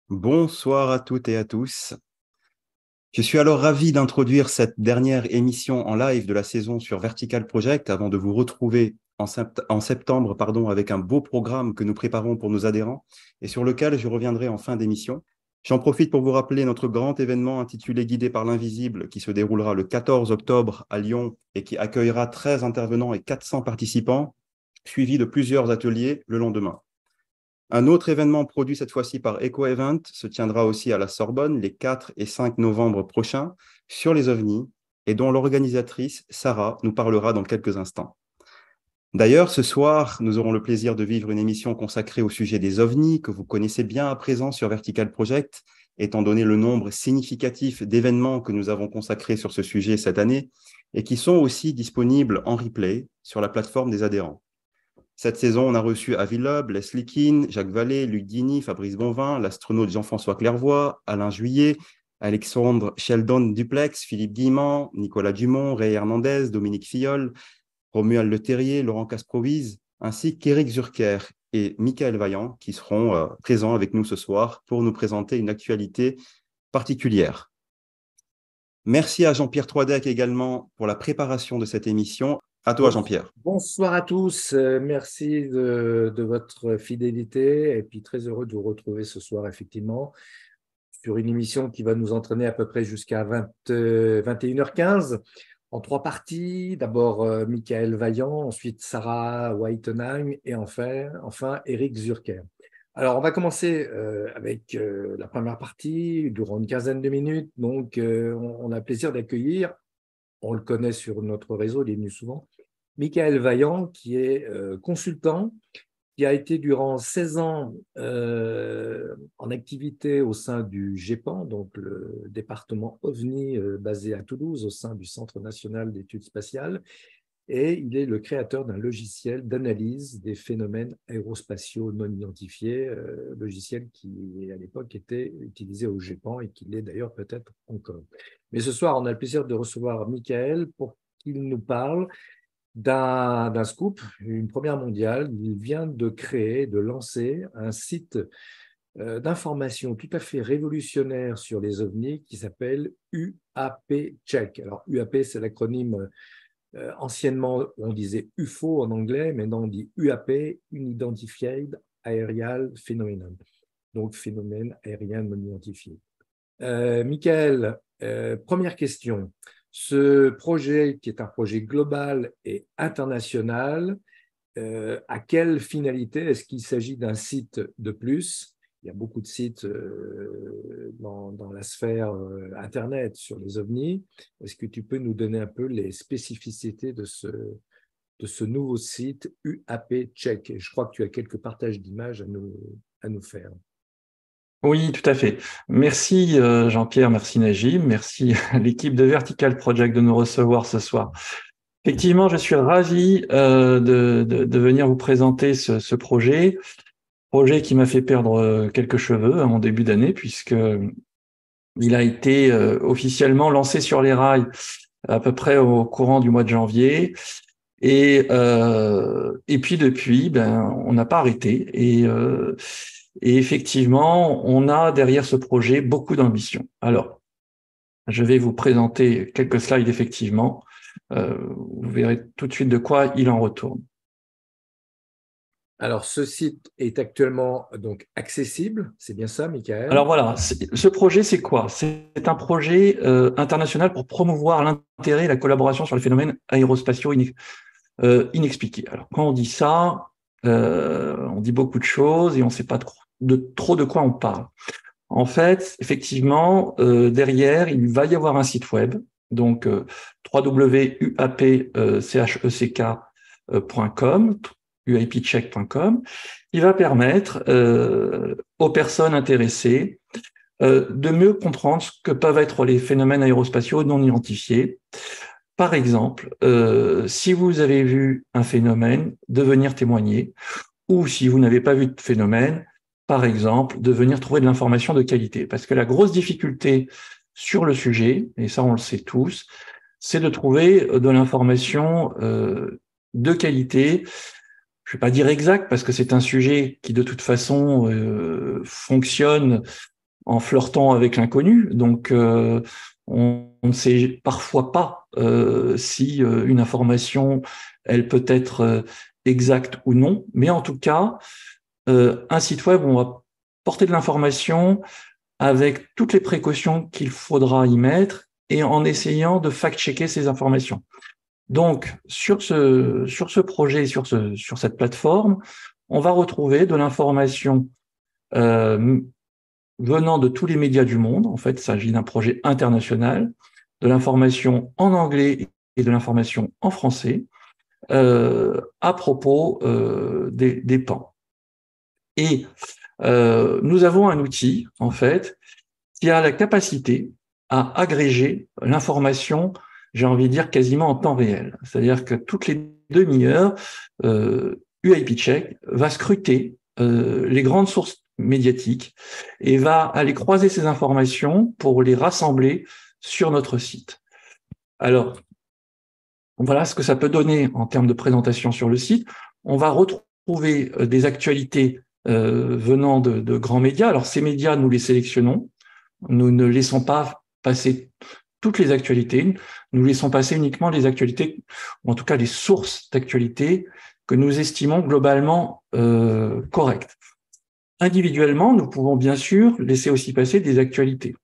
Bonsoir à toutes et à tous. Je suis alors ravi d'introduire cette dernière émission en live de la saison sur Vertical Project avant de vous retrouver en septembre avec un beau programme que nous préparons pour nos adhérents et sur lequel je reviendrai en fin d'émission. J'en profite pour vous rappeler notre grand événement intitulé Guidé par l'invisible qui se déroulera le 14 octobre à Lyon et qui accueillera 13 intervenants et 400 participants, suivis de plusieurs ateliers le lendemain. Un autre événement produit cette fois-ci par EcoEvent se tiendra aussi à la Sorbonne les 4 et 5 novembre prochains sur les ovnis et dont l'organisatrice, Sarah, nous parlera dans quelques instants. D'ailleurs, ce soir, nous aurons le plaisir de vivre une émission consacrée au sujet des ovnis que vous connaissez bien à présent sur Vertical Project, étant donné le nombre significatif d'événements que nous avons consacrés sur ce sujet cette année et qui sont aussi disponibles en replay sur la plateforme des adhérents. Cette saison, on a reçu Avi Loeb, Leslie Keane, Jacques Vallée, Luc Dini, Fabrice Bonvin, l'astronaute Jean-François Clairvoy, Alain Juillet, Alexandre Sheldon Duplex, Philippe Guillemant, Nicolas Dumont, Ray Hernandez, Dominique Filleul, Romuald Leterrier, Laurent Casprovis, ainsi qu'Éric Zurker et Michael Vaillant qui seront présents avec nous ce soir pour nous présenter une actualité particulière. Merci à Jean-Pierre Troidec également pour la préparation de cette émission. À toi, Jean-Pierre. Bonsoir à tous, merci de votre fidélité et puis très heureux de vous retrouver ce soir effectivement sur une émission qui va nous entraîner à peu près jusqu'à 21h15 en 3 parties. D'abord Michael Vaillant, ensuite Sarah Whitenheim et enfin Éric Zurker. Alors on va commencer avec la première partie durant une quinzaine de minutes. Donc on a le plaisir d'accueillir, on le connaît sur notre réseau, il est venu souvent, Michael Vaillant, qui est consultant, qui a été durant 16 ans en activité au sein du GEPAN, donc le département OVNI basé à Toulouse, au sein du Centre national d'études spatiales, et il est le créateur d'un logiciel d'analyse des phénomènes aérospatiaux non identifiés, logiciel qui à l'époque était utilisé au GEPAN et qui l'est d'ailleurs peut-être encore. Mais ce soir, on a le plaisir de recevoir Michael pour qu'il nous parle d'un scoop, une première mondiale. Il vient de lancer un site d'information tout à fait révolutionnaire sur les ovnis qui s'appelle UAP Check. Alors UAP, c'est l'acronyme, anciennement on disait UFO en anglais, maintenant on dit UAP, Unidentified Aerial Phenomenon, donc phénomène aérien non identifié. Michael, première question. Ce projet, qui est un projet global et international, à quelle finalité? Est-ce qu'il s'agit d'un site de plus? Il y a beaucoup de sites dans la sphère Internet sur les ovnis. Est-ce que tu peux nous donner un peu les spécificités de ce nouveau site UAP Check? Et je crois que tu as quelques partages d'images à nous faire. Oui, tout à fait. Merci Jean-Pierre, merci Najib, merci à l'équipe de Vertical Project de nous recevoir ce soir. Effectivement, je suis ravi de venir vous présenter ce projet qui m'a fait perdre quelques cheveux à mon début d'année, puisque il a été officiellement lancé sur les rails à peu près au courant du mois de janvier. Et puis depuis, on n'a pas arrêté. Et effectivement, on a derrière ce projet beaucoup d'ambition. Alors, je vais vous présenter quelques slides, effectivement. Vous verrez tout de suite de quoi il en retourne. Alors, ce site est actuellement donc accessible, c'est bien ça, Michael? Alors voilà, ce projet, c'est quoi? C'est un projet international pour promouvoir l'intérêt et la collaboration sur les phénomènes aérospatiaux inexpliqués. Alors, quand on dit ça, on dit beaucoup de choses et on ne sait pas trop de quoi on parle. En fait, effectivement, derrière, il va y avoir un site web, donc www.uapcheck.com, uapcheck.com, qui va permettre aux personnes intéressées de mieux comprendre ce que peuvent être les phénomènes aérospatiaux non identifiés. Par exemple, si vous avez vu un phénomène, de venir témoigner, ou si vous n'avez pas vu de phénomène, par exemple, de venir trouver de l'information de qualité. Parce que la grosse difficulté sur le sujet, et ça on le sait tous, c'est de trouver de l'information de qualité. Je ne vais pas dire exact, parce que c'est un sujet qui de toute façon fonctionne en flirtant avec l'inconnu. Donc, on ne sait parfois pas si une information, elle peut être exacte ou non. Mais en tout cas, un site web, on va porter de l'information avec toutes les précautions qu'il faudra y mettre et en essayant de fact-checker ces informations. Donc, sur ce projet, sur cette plateforme, on va retrouver de l'information venant de tous les médias du monde. En fait, il s'agit d'un projet international, de l'information en anglais et de l'information en français à propos des PAN. Et nous avons un outil, en fait, qui a la capacité à agréger l'information, j'ai envie de dire, quasiment en temps réel. C'est-à-dire que toutes les demi-heures, UIPcheck va scruter les grandes sources médiatiques et va aller croiser ces informations pour les rassembler sur notre site. Alors, voilà ce que ça peut donner en termes de présentation sur le site. On va retrouver des actualités venant de grands médias. Alors, ces médias, nous les sélectionnons. Nous ne laissons pas passer toutes les actualités. Nous laissons passer uniquement les actualités, ou en tout cas les sources d'actualités que nous estimons globalement correctes. Individuellement, nous pouvons bien sûr laisser aussi passer des actualités.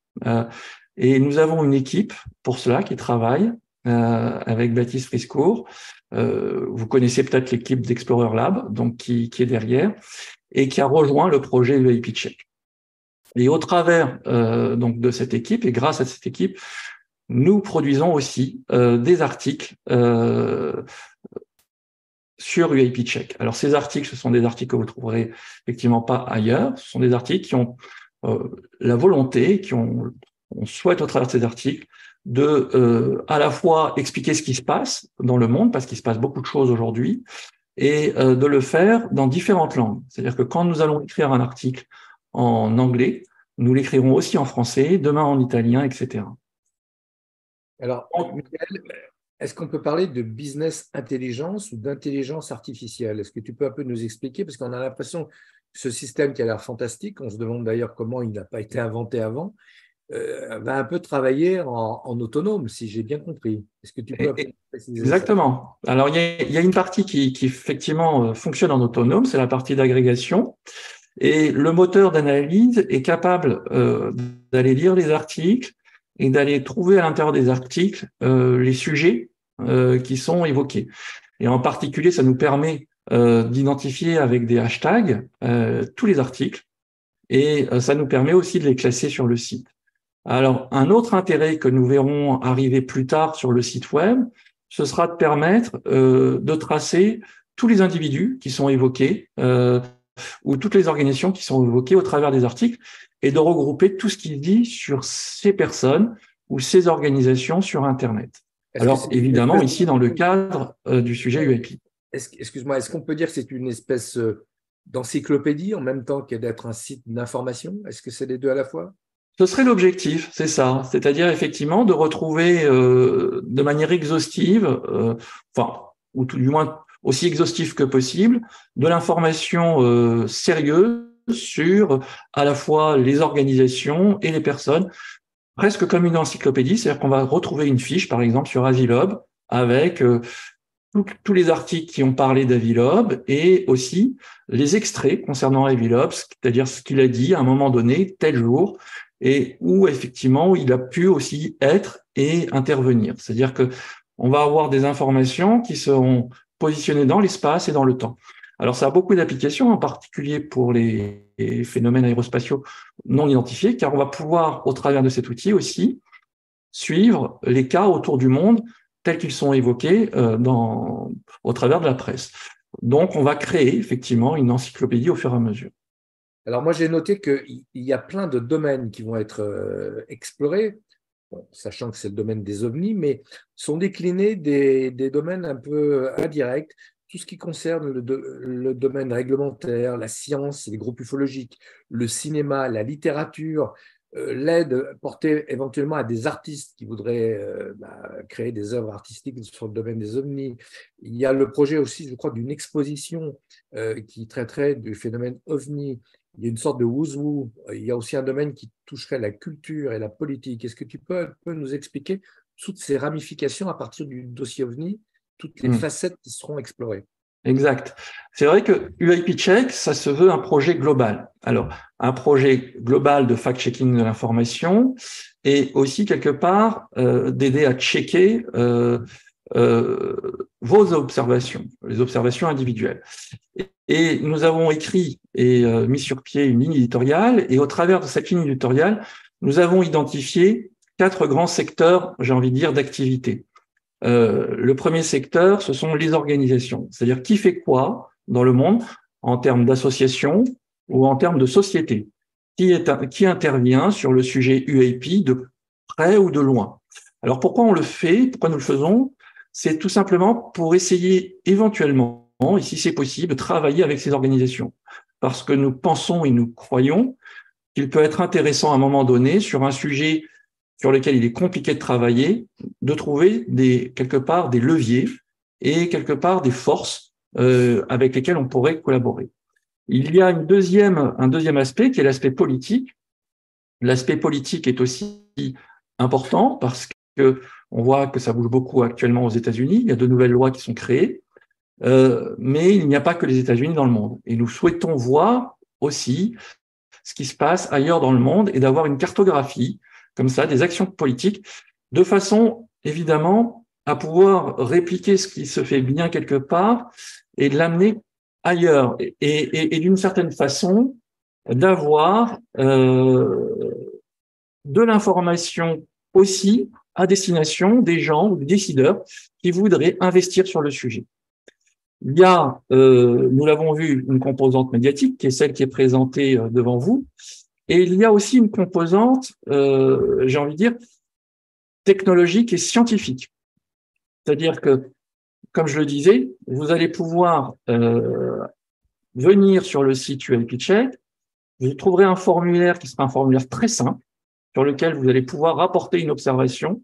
Et nous avons une équipe pour cela qui travaille avec Baptiste Friscourt. Vous connaissez peut-être l'équipe d'Explorer Lab, donc qui est derrière, et qui a rejoint le projet UIPcheck. Et au travers donc de cette équipe, et grâce à cette équipe, nous produisons aussi des articles sur UIPcheck. Alors, ces articles, ce sont des articles que vous ne trouverez effectivement pas ailleurs. Ce sont des articles qui ont la volonté, on souhaite au travers de ces articles, de à la fois expliquer ce qui se passe dans le monde, parce qu'il se passe beaucoup de choses aujourd'hui, et de le faire dans différentes langues. C'est-à-dire que quand nous allons écrire un article en anglais, nous l'écrirons aussi en français, demain en italien, etc. Alors, Michael, est-ce qu'on peut parler de business intelligence ou d'intelligence artificielle? Est-ce que tu peux un peu nous expliquer? Parce qu'on a l'impression que ce système qui a l'air fantastique, on se demande d'ailleurs comment il n'a pas été inventé avant, va un peu travailler en autonome, si j'ai bien compris. Est-ce que tu peux un peu préciser ça? Exactement. Alors, il y a une partie qui effectivement fonctionne en autonome, c'est la partie d'agrégation. Et le moteur d'analyse est capable d'aller lire les articles et d'aller trouver à l'intérieur des articles les sujets qui sont évoqués. Et en particulier, ça nous permet d'identifier avec des hashtags tous les articles et ça nous permet aussi de les classer sur le site. Alors, un autre intérêt que nous verrons arriver plus tard sur le site web, ce sera de permettre de tracer tous les individus qui sont évoqués ou toutes les organisations qui sont évoquées au travers des articles et de regrouper tout ce qu'il dit sur ces personnes ou ces organisations sur Internet. Alors, évidemment, ici, dans le cadre du sujet UIP. Excuse-moi, est-ce qu'on peut dire que c'est une espèce d'encyclopédie en même temps que d'être un site d'information? Est-ce que c'est les deux à la fois? Ce serait l'objectif, c'est ça. C'est-à-dire, effectivement, de retrouver de manière exhaustive, enfin, ou tout du moins aussi exhaustif que possible, de l'information sérieuse sur à la fois les organisations et les personnes, presque comme une encyclopédie, c'est-à-dire qu'on va retrouver une fiche, par exemple, sur Avilob, avec tous les articles qui ont parlé d'Avilob et aussi les extraits concernant Avilob, c'est-à-dire ce qu'il a dit à un moment donné, tel jour, et où effectivement il a pu aussi être et intervenir. C'est-à-dire que on va avoir des informations qui seront positionnées dans l'espace et dans le temps. Alors ça a beaucoup d'applications, en particulier pour les phénomènes aérospatiaux non identifiés, car on va pouvoir, au travers de cet outil aussi, suivre les cas autour du monde tels qu'ils sont évoqués au travers de la presse. Donc on va créer effectivement une encyclopédie au fur et à mesure. Alors moi, j'ai noté qu'il y a plein de domaines qui vont être explorés, bon, sachant que c'est le domaine des ovnis, mais sont déclinés des domaines un peu indirects. tout ce qui concerne le domaine réglementaire, la science, les groupes ufologiques, le cinéma, la littérature, l'aide portée éventuellement à des artistes qui voudraient créer des œuvres artistiques sur le domaine des ovnis. Il y a le projet aussi, je crois, d'une exposition qui traiterait du phénomène ovni. Il y a une sorte de woo-woo. Il y a aussi un domaine qui toucherait la culture et la politique. Est-ce que tu peux nous expliquer toutes ces ramifications à partir du dossier ovni, toutes les facettes qui seront explorées? Exact. C'est vrai que UAP Check, ça se veut un projet global. Alors, un projet global de fact-checking de l'information et aussi, quelque part, d'aider à checker vos observations, les observations individuelles. Et nous avons écrit et mis sur pied une ligne éditoriale, et au travers de cette ligne éditoriale, nous avons identifié 4 grands secteurs, j'ai envie de dire, d'activité. Le premier secteur, ce sont les organisations, c'est-à-dire qui fait quoi dans le monde en termes d'association ou en termes de société, qui intervient sur le sujet UAP de près ou de loin. Alors pourquoi on le fait, pourquoi nous le faisons? C'est tout simplement pour essayer éventuellement, et si c'est possible, de travailler avec ces organisations, parce que nous pensons et nous croyons qu'il peut être intéressant à un moment donné sur un sujet sur lequel il est compliqué de travailler, de trouver quelque part des leviers et quelque part des forces avec lesquelles on pourrait collaborer. Il y a un deuxième aspect qui est l'aspect politique. L'aspect politique est aussi important parce que on voit que ça bouge beaucoup actuellement aux États-Unis. Il y a de nouvelles lois qui sont créées, mais il n'y a pas que les États-Unis dans le monde. Et nous souhaitons voir aussi ce qui se passe ailleurs dans le monde et d'avoir une cartographie comme ça, des actions politiques, de façon, évidemment, à pouvoir répliquer ce qui se fait bien quelque part et de l'amener ailleurs. Et d'une certaine façon, d'avoir de l'information aussi à destination des gens ou des décideurs qui voudraient investir sur le sujet. Il y a, nous l'avons vu, une composante médiatique qui est celle qui est présentée devant vous. Et il y a aussi une composante, j'ai envie de dire, technologique et scientifique. C'est-à-dire que, comme je le disais, vous allez pouvoir venir sur le site UAP Check, vous trouverez un formulaire qui sera un formulaire très simple, sur lequel vous allez pouvoir rapporter une observation.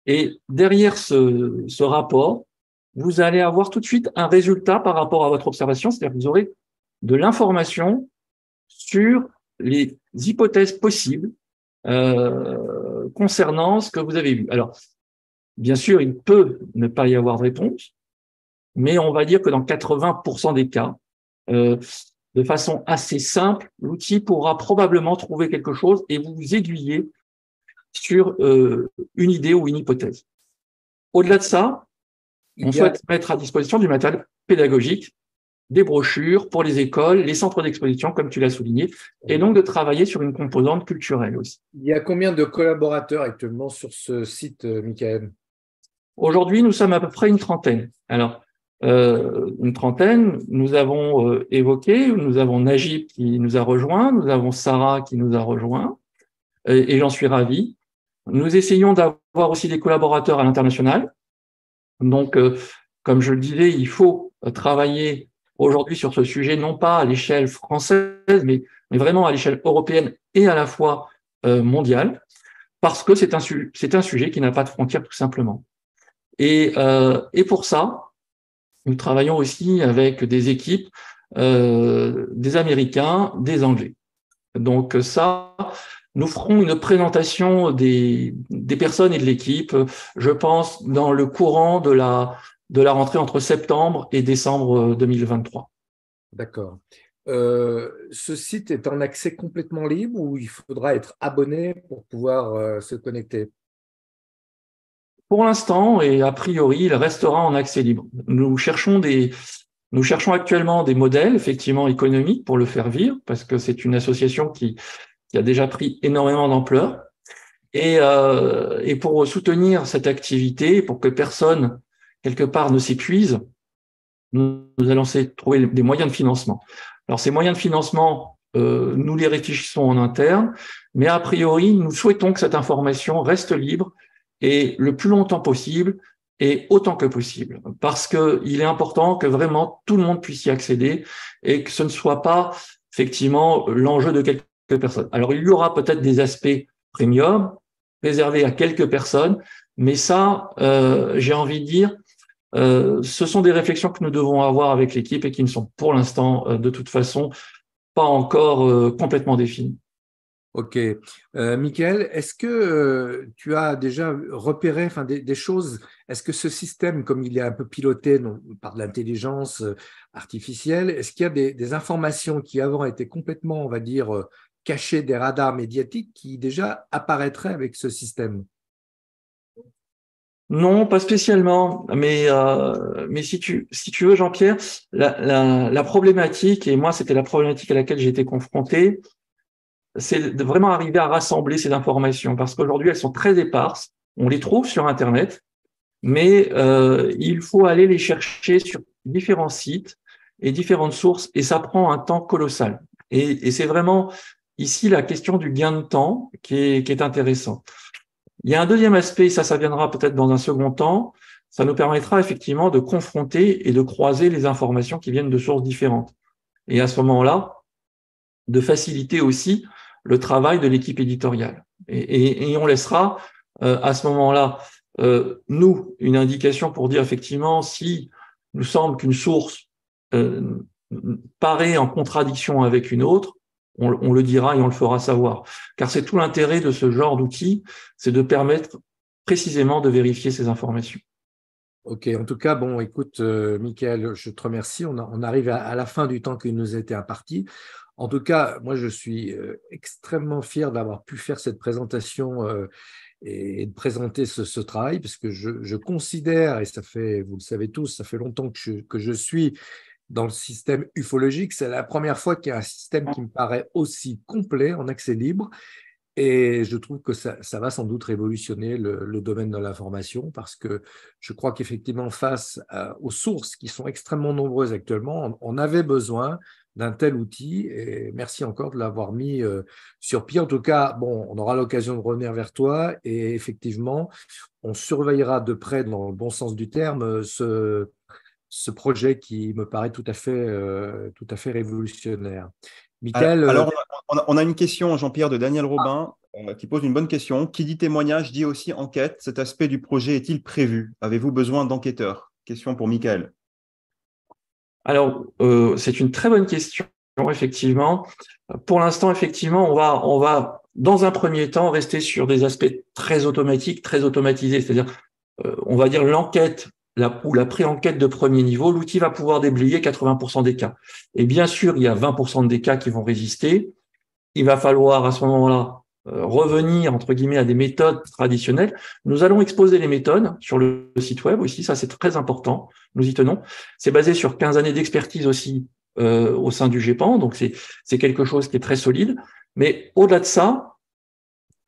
Et derrière ce rapport, vous allez avoir tout de suite un résultat par rapport à votre observation, c'est-à-dire que vous aurez de l'information sur les hypothèses possibles concernant ce que vous avez vu. Alors, bien sûr, il peut ne pas y avoir de réponse, mais on va dire que dans 80% des cas, de façon assez simple, l'outil pourra probablement trouver quelque chose et vous aiguiller sur une idée ou une hypothèse. Au-delà de ça, on souhaite mettre à disposition du matériel pédagogique, des brochures pour les écoles, les centres d'exposition, comme tu l'as souligné, et donc de travailler sur une composante culturelle aussi. Il y a combien de collaborateurs actuellement sur ce site, Michael? Aujourd'hui, nous sommes à peu près une trentaine. Alors, une trentaine, nous avons évoqué, nous avons Najib qui nous a rejoint, nous avons Sarah qui nous a rejoint, et j'en suis ravi. Nous essayons d'avoir aussi des collaborateurs à l'international. Donc, comme je le disais, il faut travailler aujourd'hui sur ce sujet, non pas à l'échelle française, mais vraiment à l'échelle européenne et à la fois mondiale, parce que c'est un sujet qui n'a pas de frontières tout simplement. Et pour ça, nous travaillons aussi avec des équipes, des Américains, des Anglais. Donc ça, nous ferons une présentation des personnes et de l'équipe, je pense, dans le courant de la rentrée entre septembre et décembre 2023. D'accord. Ce site est en accès complètement libre ou il faudra être abonné pour pouvoir se connecter? Pour l'instant, et a priori, il restera en accès libre. Nous cherchons actuellement des modèles, effectivement, économiques pour le faire vivre, parce que c'est une association qui a déjà pris énormément d'ampleur. Et pour soutenir cette activité, pour que personne, quelque part, ne s'épuise, nous allons essayer de trouver des moyens de financement. Alors, ces moyens de financement, nous les réfléchissons en interne, mais a priori, nous souhaitons que cette information reste libre et le plus longtemps possible et autant que possible, parce qu'il est important que vraiment tout le monde puisse y accéder et que ce ne soit pas effectivement l'enjeu de quelques personnes. Alors, il y aura peut-être des aspects premium réservés à quelques personnes, mais ça, j'ai envie de dire, ce sont des réflexions que nous devons avoir avec l'équipe et qui ne sont pour l'instant, de toute façon, pas encore complètement définies. Ok. Michael, est-ce que tu as déjà repéré des choses? Est-ce que ce système, comme il est un peu piloté par de l'intelligence artificielle, est-ce qu'il y a des informations qui avant étaient complètement, on va dire, cachées des radars médiatiques qui déjà apparaîtraient avec ce système? Non, pas spécialement, mais si tu veux, Jean-Pierre, la problématique, et moi c'était la problématique à laquelle j'ai été confronté, c'est de vraiment arriver à rassembler ces informations, parce qu'aujourd'hui elles sont très éparses, on les trouve sur Internet, mais il faut aller les chercher sur différents sites et différentes sources, et ça prend un temps colossal. Et c'est vraiment ici la question du gain de temps qui est intéressant. Il y a un deuxième aspect, ça viendra peut-être dans un second temps, ça nous permettra effectivement de confronter et de croiser les informations qui viennent de sources différentes. Et à ce moment-là, de faciliter aussi le travail de l'équipe éditoriale. Et on laissera à ce moment-là, nous, une indication pour dire effectivement si nous semble qu'une source euh, paraît en contradiction avec une autre, on le dira et on le fera savoir. Car c'est tout l'intérêt de ce genre d'outil, c'est de permettre précisément de vérifier ces informations. Ok, en tout cas, bon, écoute, Michael, je te remercie. On arrive à la fin du temps qui nous a été imparti. En tout cas, moi, je suis extrêmement fier d'avoir pu faire cette présentation et de présenter ce travail, parce que je considère, et ça fait, vous le savez tous, ça fait longtemps que je suis dans le système ufologique. C'est la première fois qu'il y a un système qui me paraît aussi complet en accès libre. Et je trouve que ça va sans doute révolutionner le domaine de l'information, parce que je crois qu'effectivement, face aux sources qui sont extrêmement nombreuses actuellement, on avait besoin d'un tel outil. Et merci encore de l'avoir mis sur pied. En tout cas, bon, on aura l'occasion de revenir vers toi et effectivement, on surveillera de près, dans le bon sens du terme, ce projet qui me paraît tout à fait révolutionnaire. Michael, Alors, on a une question, Jean-Pierre, de Daniel Robin, qui pose une bonne question. Qui dit témoignage dit aussi enquête. Cet aspect du projet est-il prévu? Avez-vous besoin d'enquêteurs? Question pour Michael. Alors, c'est une très bonne question, effectivement. Pour l'instant, effectivement, on va, dans un premier temps, rester sur des aspects très automatiques, très automatisés. C'est-à-dire, on va dire l'enquête ou la pré-enquête de premier niveau, l'outil va pouvoir déblayer 80% des cas. Et bien sûr, il y a 20% des cas qui vont résister. Il va falloir à ce moment-là revenir, entre guillemets, à des méthodes traditionnelles. Nous allons exposer les méthodes sur le site web aussi, ça c'est très important, nous y tenons. C'est basé sur 15 années d'expertise aussi au sein du GEPAN, donc c'est quelque chose qui est très solide. Mais au-delà de ça,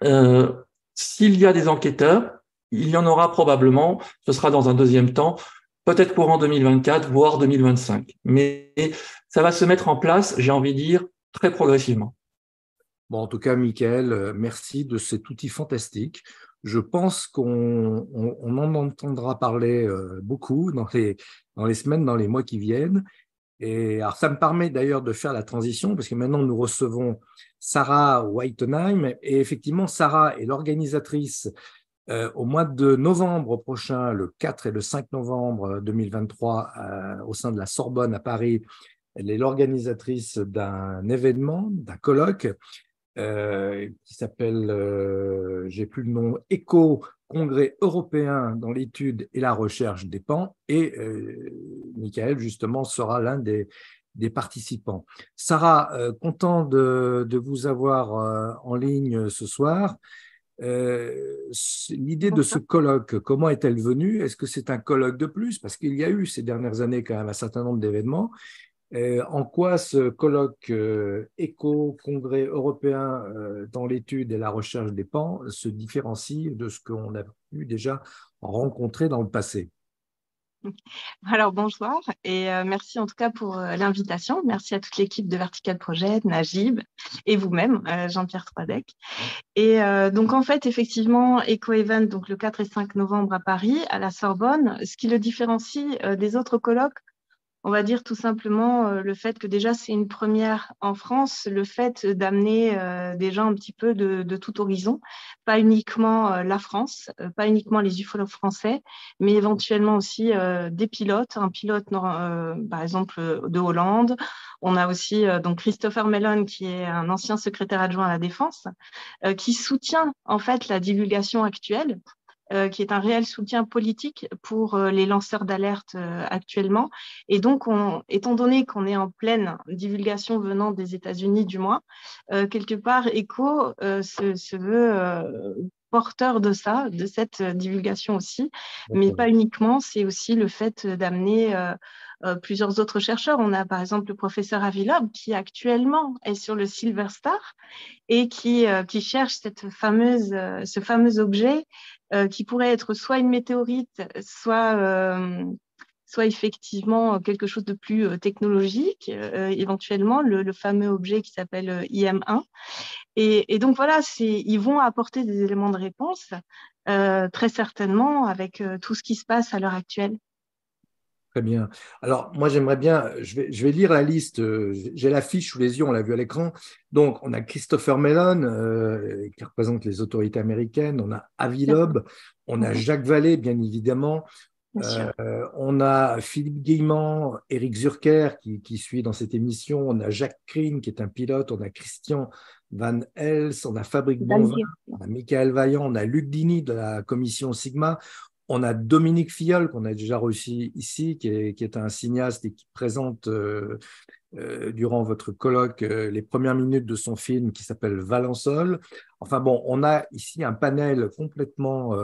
euh, s'il y a des enquêteurs, il y en aura probablement, ce sera dans un deuxième temps, peut-être courant 2024, voire 2025. Mais ça va se mettre en place, j'ai envie de dire, très progressivement. bon, en tout cas, Michael, merci de cet outil fantastique. Je pense qu'on en entendra parler beaucoup dans les semaines, dans les mois qui viennent. Et alors, ça me permet d'ailleurs de faire la transition, parce que maintenant, nous recevons Sarah Whitenheim. Et effectivement, Sarah est l'organisatrice au mois de novembre prochain, le 4 et le 5 novembre 2023, au sein de la Sorbonne à Paris. Elle est l'organisatrice d'un événement, d'un colloque qui s'appelle, j'ai plus le nom, ECHO, Congrès européen dans l'étude et la recherche des PAN, et Michael, justement, sera l'un des participants. Sarah, content de vous avoir en ligne ce soir. L'idée de ce colloque, comment est-elle venue? Est-ce que c'est un colloque de plus? Parce qu'il y a eu ces dernières années quand même un certain nombre d'événements. En quoi ce colloque ECHO, Congrès européen dans l'étude et la recherche des PAN, se différencie de ce qu'on a pu déjà rencontrer dans le passé? Alors bonsoir et merci en tout cas pour l'invitation. Merci à toute l'équipe de Vertical Project, Najib et vous-même, Jean-Pierre Troidec. Et donc en fait, effectivement, EcoEvent, donc le 4 et 5 novembre à Paris, à la Sorbonne, ce qui le différencie des autres colloques, on va dire tout simplement le fait que déjà c'est une première en France, le fait d'amener des gens un petit peu de tout horizon, pas uniquement la France, pas uniquement les ufologues français, mais éventuellement aussi des pilotes, un pilote par exemple de Hollande. On a aussi donc Christopher Mellon qui est un ancien secrétaire adjoint à la Défense, qui soutient en fait la divulgation actuelle, qui est un réel soutien politique pour les lanceurs d'alerte actuellement. Et donc, étant donné qu'on est en pleine divulgation venant des États-Unis, du moins, quelque part, ECHO se veut porteur de ça, de cette divulgation aussi, mais pas uniquement, c'est aussi le fait d'amener plusieurs autres chercheurs. On a par exemple le professeur Avilob qui actuellement est sur le Silver Star et qui cherche ce fameux objet qui pourrait être soit une météorite, soit effectivement quelque chose de plus technologique, éventuellement le fameux objet qui s'appelle IM1. Et donc voilà, ils vont apporter des éléments de réponse, très certainement, avec tout ce qui se passe à l'heure actuelle. Très bien. Alors, moi, j'aimerais bien, je vais lire la liste. J'ai la fiche sous les yeux, on l'a vu à l'écran. Donc, on a Christopher Mellon, qui représente les autorités américaines. On a Avi Loeb, on a Jacques Vallée, bien évidemment. On a Philippe Guillemant, Éric Zurker, qui suit dans cette émission. On a Jacques Krien, qui est un pilote. On a Christian Van Hels, on a Fabrice Bonvin, on a Michael Vaillant, on a Luc Dini de la commission Sigma. On a Dominique Filleul, qu'on a déjà reçu ici, qui est un cinéaste et qui présente durant votre colloque les premières minutes de son film qui s'appelle Valençol. Enfin bon, on a ici un panel complètement,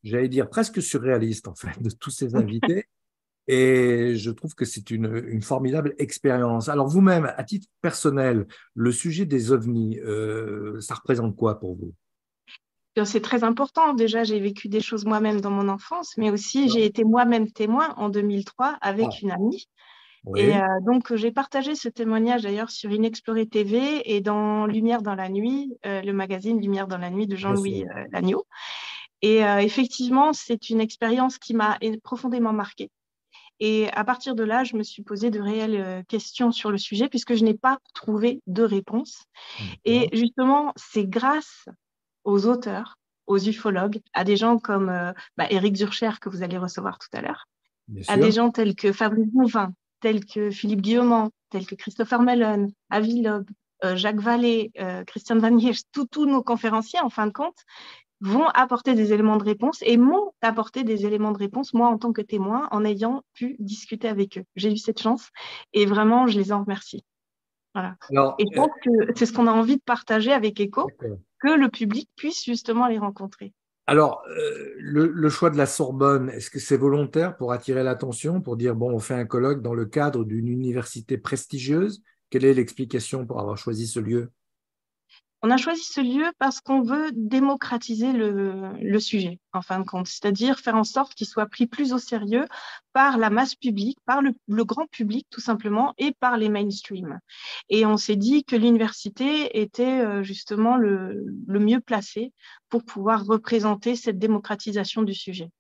j'allais dire, presque surréaliste, en fait, de tous ces invités. Et je trouve que c'est une formidable expérience. Alors vous-même, à titre personnel, le sujet des ovnis, ça représente quoi pour vous? C'est très important. Déjà, j'ai vécu des choses moi-même dans mon enfance, mais aussi j'ai été moi-même témoin en 2003 avec une amie. Oui. Et donc, j'ai partagé ce témoignage d'ailleurs sur Inexploré TV et dans Lumière dans la nuit, le magazine Lumière dans la nuit de Jean-Louis Lagneau. Et effectivement, c'est une expérience qui m'a profondément marquée. Et à partir de là, je me suis posé de réelles questions sur le sujet puisque je n'ai pas trouvé de réponse. Et justement, c'est grâce aux auteurs, aux ufologues, à des gens comme Éric Zurcher que vous allez recevoir tout à l'heure, à des gens tels que Fabrice Bonvin, tels que Philippe Guillemant, tels que Christopher Mellon, Avi Loeb, Jacques Vallée, Christian Van Hirsch, tous nos conférenciers, en fin de compte, vont apporter des éléments de réponse et m'ont apporté des éléments de réponse, moi, en tant que témoin, en ayant pu discuter avec eux. J'ai eu cette chance et vraiment, je les en remercie. Voilà. Alors, et je pense que c'est ce qu'on a envie de partager avec ECHO, que le public puisse justement les rencontrer. Alors, le choix de la Sorbonne, est-ce que c'est volontaire pour attirer l'attention, pour dire, bon, on fait un colloque dans le cadre d'une université prestigieuse? Quelle est l'explication pour avoir choisi ce lieu? On a choisi ce lieu parce qu'on veut démocratiser le sujet, en fin de compte, c'est-à-dire faire en sorte qu'il soit pris plus au sérieux par la masse publique, par le grand public tout simplement, et par les mainstream. Et on s'est dit que l'université était justement le mieux placé pour pouvoir représenter cette démocratisation du sujet.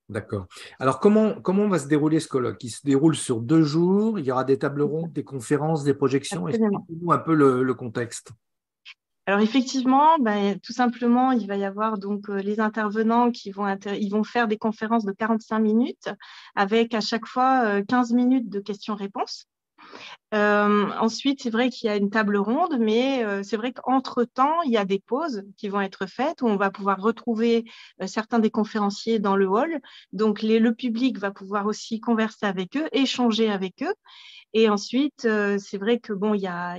D'accord. Alors, comment va se dérouler ce colloque? Il se déroule sur 2 jours, il y aura des tables rondes, des conférences, des projections. Expliquez-nous un peu le contexte. Alors effectivement, tout simplement, il va y avoir donc les intervenants ils vont faire des conférences de 45 minutes avec à chaque fois 15 minutes de questions-réponses. Ensuite, c'est vrai qu'il y a une table ronde, mais c'est vrai qu'entre-temps, il y a des pauses qui vont être faites où on va pouvoir retrouver certains des conférenciers dans le hall. Donc, le public va pouvoir aussi converser avec eux, échanger avec eux. Et ensuite, c'est vrai que bon, il y a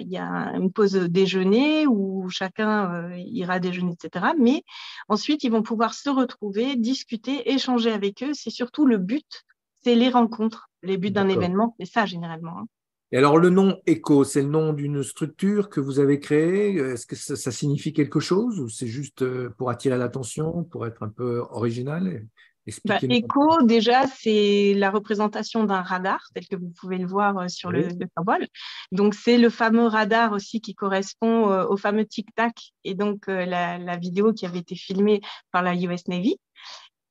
une pause déjeuner où chacun ira déjeuner, etc. Mais ensuite, ils vont pouvoir se retrouver, discuter, échanger avec eux. C'est surtout le but, c'est les rencontres. Les buts d'un événement, c'est ça généralement. Hein. Et alors, le nom ECHO, c'est le nom d'une structure que vous avez créée? Est-ce que ça signifie quelque chose ou c'est juste pour attirer l'attention, pour être un peu original? Expliquez-nous. ECHO, déjà, c'est la représentation d'un radar, tel que vous pouvez le voir sur le symbole. Donc, c'est le fameux radar aussi qui correspond au fameux Tic-Tac et donc la vidéo qui avait été filmée par la US Navy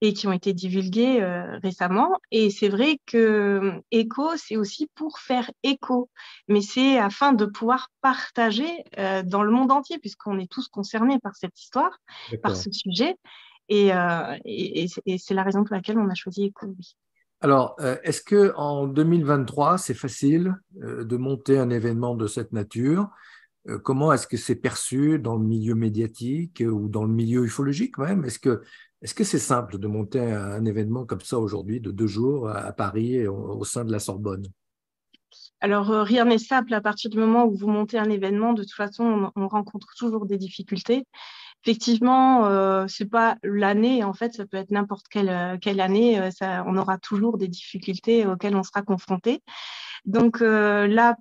et qui ont été divulguées récemment. Et c'est vrai que ECHO, c'est aussi pour faire écho, mais c'est afin de pouvoir partager dans le monde entier, puisqu'on est tous concernés par cette histoire, par ce sujet. Et c'est la raison pour laquelle on a choisi ECHO, oui. Alors, est-ce qu'en 2023, c'est facile de monter un événement de cette nature? Comment est-ce que c'est perçu dans le milieu médiatique ou dans le milieu ufologique même? Est-ce que c'est simple de monter un événement comme ça aujourd'hui, de 2 jours à Paris et au sein de la Sorbonne? Alors, rien n'est simple à partir du moment où vous montez un événement. De toute façon, on rencontre toujours des difficultés. Effectivement, c'est pas l'année, en fait, ça peut être n'importe quelle année, on aura toujours des difficultés auxquelles on sera confronté. Donc là,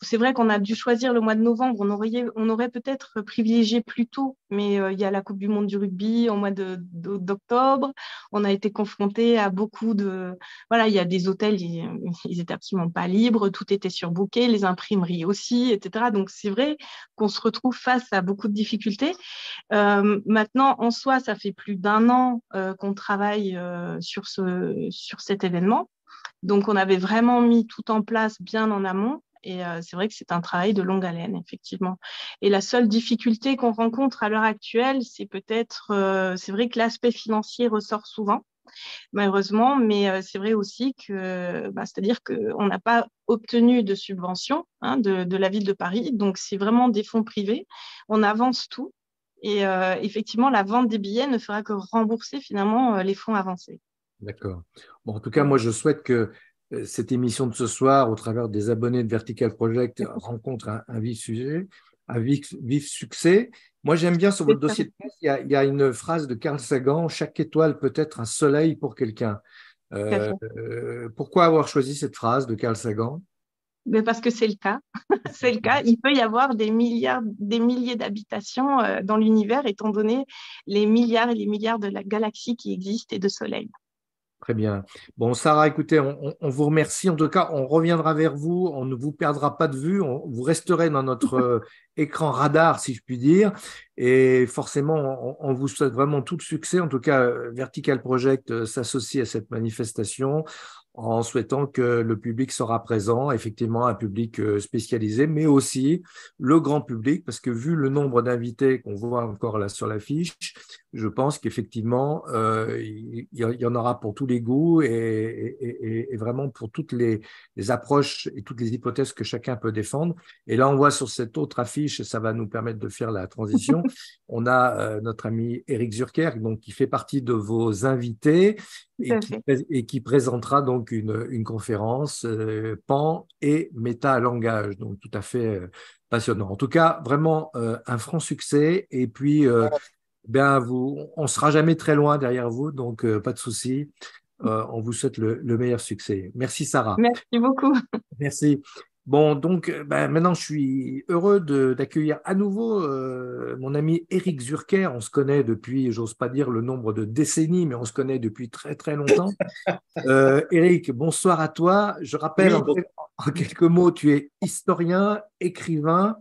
c'est vrai qu'on a dû choisir le mois de novembre. On aurait peut-être privilégié plus tôt, mais il y a la Coupe du Monde du rugby au mois d'octobre. On a été confronté à beaucoup de... Voilà, il y a des hôtels, ils étaient absolument pas libres, tout était surbooké, les imprimeries aussi, etc. Donc, c'est vrai qu'on se retrouve face à beaucoup de difficultés. Maintenant, en soi, ça fait plus d'1 an qu'on travaille sur cet événement. Donc, on avait vraiment mis tout en place bien en amont. Et c'est vrai que c'est un travail de longue haleine, effectivement. Et la seule difficulté qu'on rencontre à l'heure actuelle, c'est peut-être, c'est vrai que l'aspect financier ressort souvent, malheureusement, mais c'est vrai aussi que, c'est-à-dire qu'on n'a pas obtenu de subvention de la ville de Paris, donc c'est vraiment des fonds privés. On avance tout. Et effectivement, la vente des billets ne fera que rembourser finalement les fonds avancés. D'accord. Bon, en tout cas, moi, je souhaite que cette émission de ce soir, au travers des abonnés de Vertical Project, rencontre un vif sujet, un vif succès. Moi, j'aime bien sur votre dossier de presse, il y a une phrase de Carl Sagan: chaque étoile peut être un soleil pour quelqu'un. Pourquoi avoir choisi cette phrase de Carl Sagan? Mais parce que c'est le cas. C'est le cas. Il peut y avoir des milliers d'habitations dans l'univers, étant donné les milliards et les milliards de la galaxie qui existent et de soleils. Très bien. Bon, Sarah, écoutez, on vous remercie. En tout cas, on reviendra vers vous. On ne vous perdra pas de vue. Vous resterez dans notre écran radar, si je puis dire. Et forcément, on vous souhaite vraiment tout le succès. En tout cas, Vertical Project s'associe à cette manifestation en souhaitant que le public sera présent, effectivement un public spécialisé, mais aussi le grand public, parce que vu le nombre d'invités qu'on voit encore là sur l'affiche, je pense qu'effectivement, il y en aura pour tous les goûts et vraiment pour toutes les approches et toutes les hypothèses que chacun peut défendre. Et là, on voit sur cette autre affiche, ça va nous permettre de faire la transition, on a notre ami Éric Zurker, donc, qui fait partie de vos invités et qui présentera donc une conférence pan et méta-langage, donc tout à fait passionnant. En tout cas, vraiment un franc succès. Et puis, on ne sera jamais très loin derrière vous, donc pas de souci. On vous souhaite le meilleur succès. Merci, Sarah. Merci beaucoup. Merci. Bon, donc maintenant, je suis heureux d'accueillir à nouveau mon ami Éric Zurker. On se connaît depuis, j'ose pas dire le nombre de décennies, mais on se connaît depuis très, très longtemps. Éric, bonsoir à toi. Je rappelle en quelques mots, tu es historien, écrivain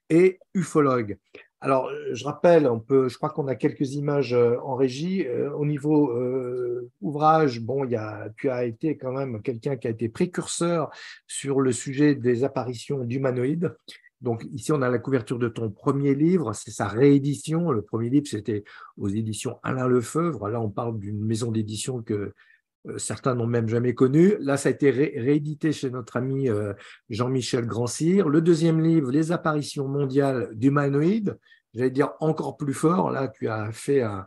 et ufologue. Alors, je rappelle, je crois qu'on a quelques images en régie. Au niveau ouvrage, bon, tu as été quand même quelqu'un qui a été précurseur sur le sujet des apparitions d'humanoïdes. Donc, ici, on a la couverture de ton premier livre, c'est sa réédition. Le premier livre, c'était aux éditions Alain Lefebvre. Là, on parle d'une maison d'édition que certains n'ont même jamais connue. Là, ça a été réédité chez notre ami Jean-Michel Grand-Cyr. Le deuxième livre, Les apparitions mondiales d'humanoïdes, j'allais dire encore plus fort. Là, tu as fait un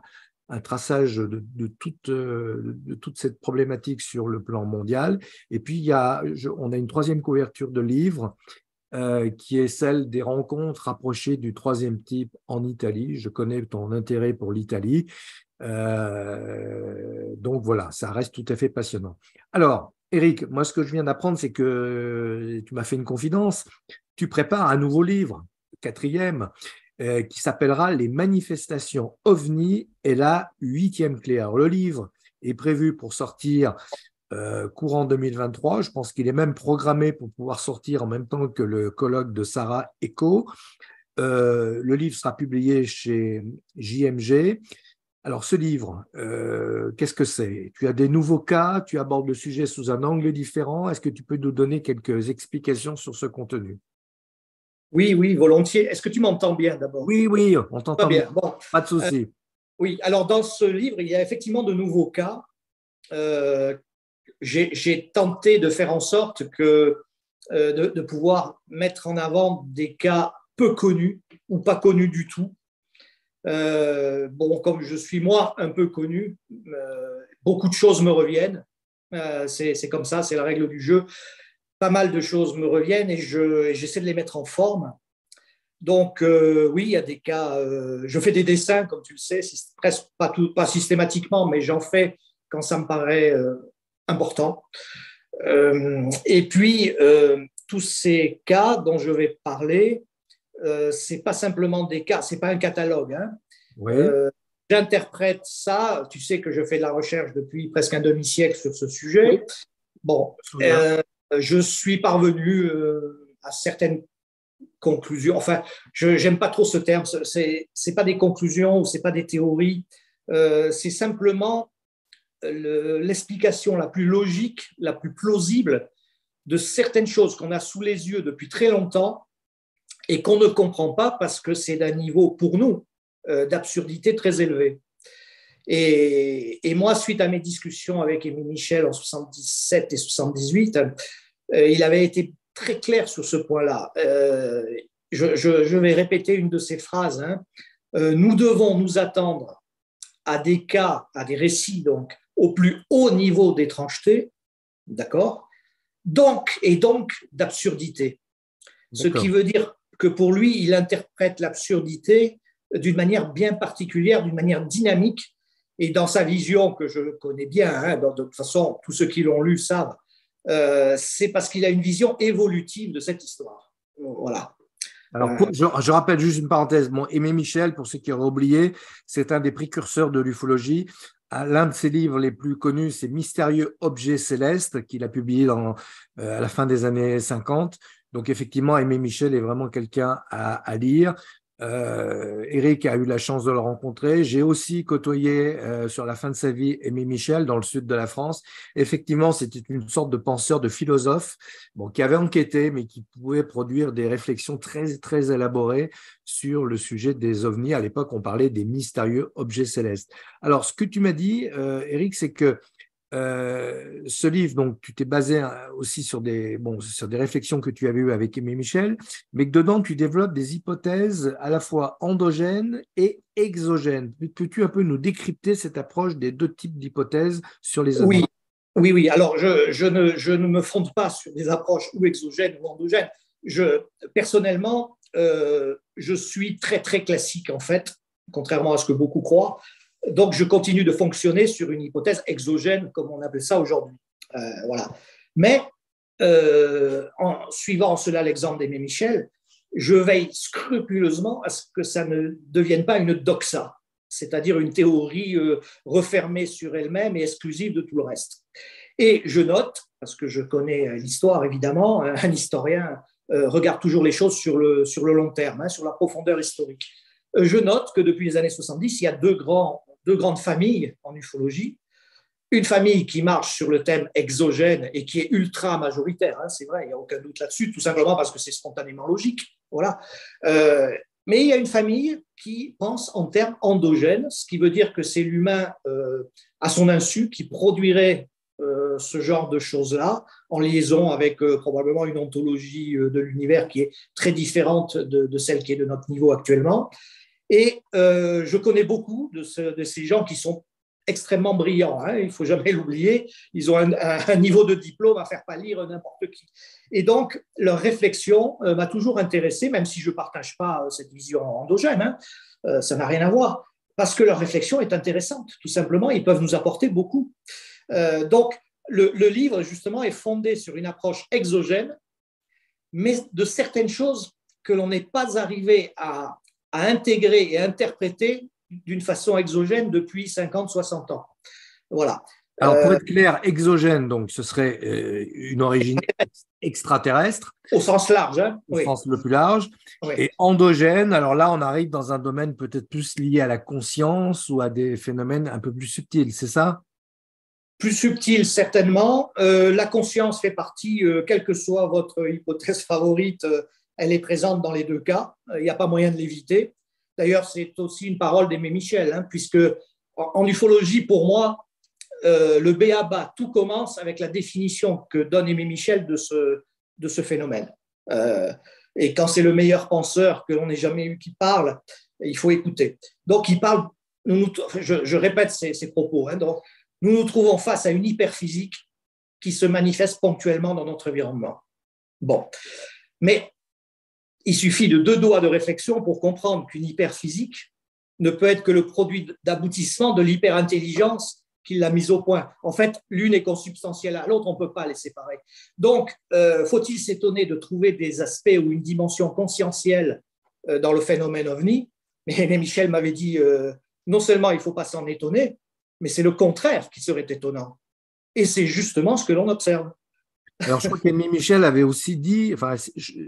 traçage de toute cette problématique sur le plan mondial. Et puis, on a une troisième couverture de livre qui est celle des rencontres rapprochées du troisième type en Italie. Je connais ton intérêt pour l'Italie. Donc voilà, ça reste tout à fait passionnant. Alors, Éric, moi, ce que je viens d'apprendre, c'est que tu m'as fait une confidence. Tu prépares un nouveau livre, 4e, qui s'appellera « Les manifestations OVNI et la 8e clé ». Alors, le livre, est prévu pour sortir courant 2023. Je pense qu'il est même programmé pour pouvoir sortir en même temps que le colloque de Sarah Echo. Le livre sera publié chez JMG. Alors, ce livre, qu'est-ce que c'est? Tu as des nouveaux cas, tu abordes le sujet sous un angle différent. Est-ce que tu peux nous donner quelques explications sur ce contenu? Oui, oui, volontiers. Est-ce que tu m'entends bien d'abord? Oui, oui, on t'entend bien. Bon. Pas de souci. Oui, alors dans ce livre, il y a effectivement de nouveaux cas. J'ai tenté de faire en sorte de pouvoir mettre en avant des cas peu connus ou pas connus du tout. Bon, comme je suis moi un peu connu, beaucoup de choses me reviennent. C'est comme ça, c'est la règle du jeu. Pas mal de choses me reviennent et j'essaie de les mettre en forme. Donc, oui, il y a des cas. Je fais des dessins, comme tu le sais, presque pas systématiquement, mais j'en fais quand ça me paraît important. Et puis, tous ces cas dont je vais parler, c'est pas simplement des cas, c'est pas un catalogue. Hein. Oui. J'interprète ça. Tu sais que je fais de la recherche depuis presque un demi-siècle sur ce sujet. Oui. Bon, je suis parvenu à certaines conclusions. Enfin, je n'aime pas trop ce terme. C'est pas des conclusions ou c'est pas des théories. C'est simplement l'explication la plus logique, la plus plausible de certaines choses qu'on a sous les yeux depuis très longtemps et qu'on ne comprend pas parce que c'est d'un niveau, pour nous, d'absurdité très élevé. Et moi, suite à mes discussions avec Aimé Michel en 77 et 78, il avait été très clair sur ce point-là. Je vais répéter une de ses phrases. Hein. Nous devons nous attendre à des cas, à des récits, donc, au plus haut niveau d'étrangeté, d'accord, donc d'absurdité. Ce qui veut dire que pour lui, il interprète l'absurdité d'une manière bien particulière, d'une manière dynamique, et dans sa vision que je connais bien, hein, de toute façon, tous ceux qui l'ont lu savent, c'est parce qu'il a une vision évolutive de cette histoire. Voilà. Alors, je rappelle juste une parenthèse. Bon, Aimé Michel, pour ceux qui auraient oublié, c'est un des précurseurs de l'ufologie. L'un de ses livres les plus connus, c'est Mystérieux objets célestes, qu'il a publié à la fin des années 50. Donc, effectivement, Aimé Michel est vraiment quelqu'un à lire. Eric a eu la chance de le rencontrer. J'ai aussi côtoyé sur la fin de sa vie Aimé Michel dans le sud de la France. Effectivement, c'était une sorte de penseur, de philosophe, bon, qui avait enquêté, mais qui pouvait produire des réflexions très, très élaborées sur le sujet des ovnis. À l'époque, on parlait des mystérieux objets célestes. Alors, ce que tu m'as dit, Eric, c'est que ce livre, donc, tu t'es basé aussi sur des réflexions que tu avais eues avec Aimé Michel, mais que dedans, tu développes des hypothèses à la fois endogènes et exogènes. Peux-tu un peu nous décrypter cette approche des deux types d'hypothèses sur les ovnis? Oui. Alors, je ne me fonde pas sur des approches ou exogènes ou endogènes. Personnellement, je suis très, très classique, en fait, contrairement à ce que beaucoup croient. Donc, je continue de fonctionner sur une hypothèse exogène, comme on appelle ça aujourd'hui. Voilà. Mais, en suivant cela l'exemple d'Aimé Michel, je veille scrupuleusement à ce que ça ne devienne pas une doxa, c'est-à-dire une théorie refermée sur elle-même et exclusive de tout le reste. Et je note, parce que je connais l'histoire évidemment, un historien regarde toujours les choses sur le long terme, hein, sur la profondeur historique. Je note que depuis les années 70, il y a deux grandes familles en ufologie. Une famille qui marche sur le thème exogène et qui est ultra majoritaire, hein, c'est vrai, il n'y a aucun doute là-dessus, tout simplement parce que c'est spontanément logique. Voilà. Mais il y a une famille qui pense en termes endogènes, ce qui veut dire que c'est l'humain à son insu qui produirait ce genre de choses-là, en liaison avec probablement une ontologie de l'univers qui est très différente de celle qui est de notre niveau actuellement. Et je connais beaucoup de ces gens qui sont extrêmement brillants, hein, il ne faut jamais l'oublier, ils ont un niveau de diplôme à faire pâlir n'importe qui. Et donc, leur réflexion m'a toujours intéressé, même si je ne partage pas cette vision endogène, hein, ça n'a rien à voir, parce que leur réflexion est intéressante, tout simplement, ils peuvent nous apporter beaucoup. Donc, le livre, justement, est fondé sur une approche exogène, mais de certaines choses que l'on n'est pas arrivé à intégrer et interpréter d'une façon exogène depuis 50, 60 ans. Voilà. Alors, pour être clair, exogène, donc ce serait une origine extraterrestre. Au sens large, hein, Au oui. sens le plus large. Oui. Et endogène, alors là, on arrive dans un domaine peut-être plus lié à la conscience ou à des phénomènes un peu plus subtils, c'est ça? Plus subtil, certainement. La conscience fait partie, quelle que soit votre hypothèse favorite, elle est présente dans les deux cas. Il n'y a pas moyen de l'éviter. D'ailleurs, c'est aussi une parole d'Aimé Michel, hein, puisque en ufologie, pour moi, le b.a.-ba, tout commence avec la définition que donne Aimé Michel de ce phénomène. Et quand c'est le meilleur penseur que l'on ait jamais eu qui parle, il faut écouter. Donc, il parle, je répète ces propos, hein, donc, nous nous trouvons face à une hyperphysique qui se manifeste ponctuellement dans notre environnement. Bon, mais il suffit de 2 doigts de réflexion pour comprendre qu'une hyperphysique ne peut être que le produit d'aboutissement de l'hyperintelligence qui l'a mise au point. En fait, l'une est consubstantielle à l'autre, on ne peut pas les séparer. Donc, faut-il s'étonner de trouver des aspects ou une dimension conscientielle dans le phénomène OVNI? Mais Michel m'avait dit, non seulement il ne faut pas s'en étonner, mais c'est le contraire qui serait étonnant. Et c'est justement ce que l'on observe. Alors, je crois qu'Aimé Michel avait aussi dit, enfin,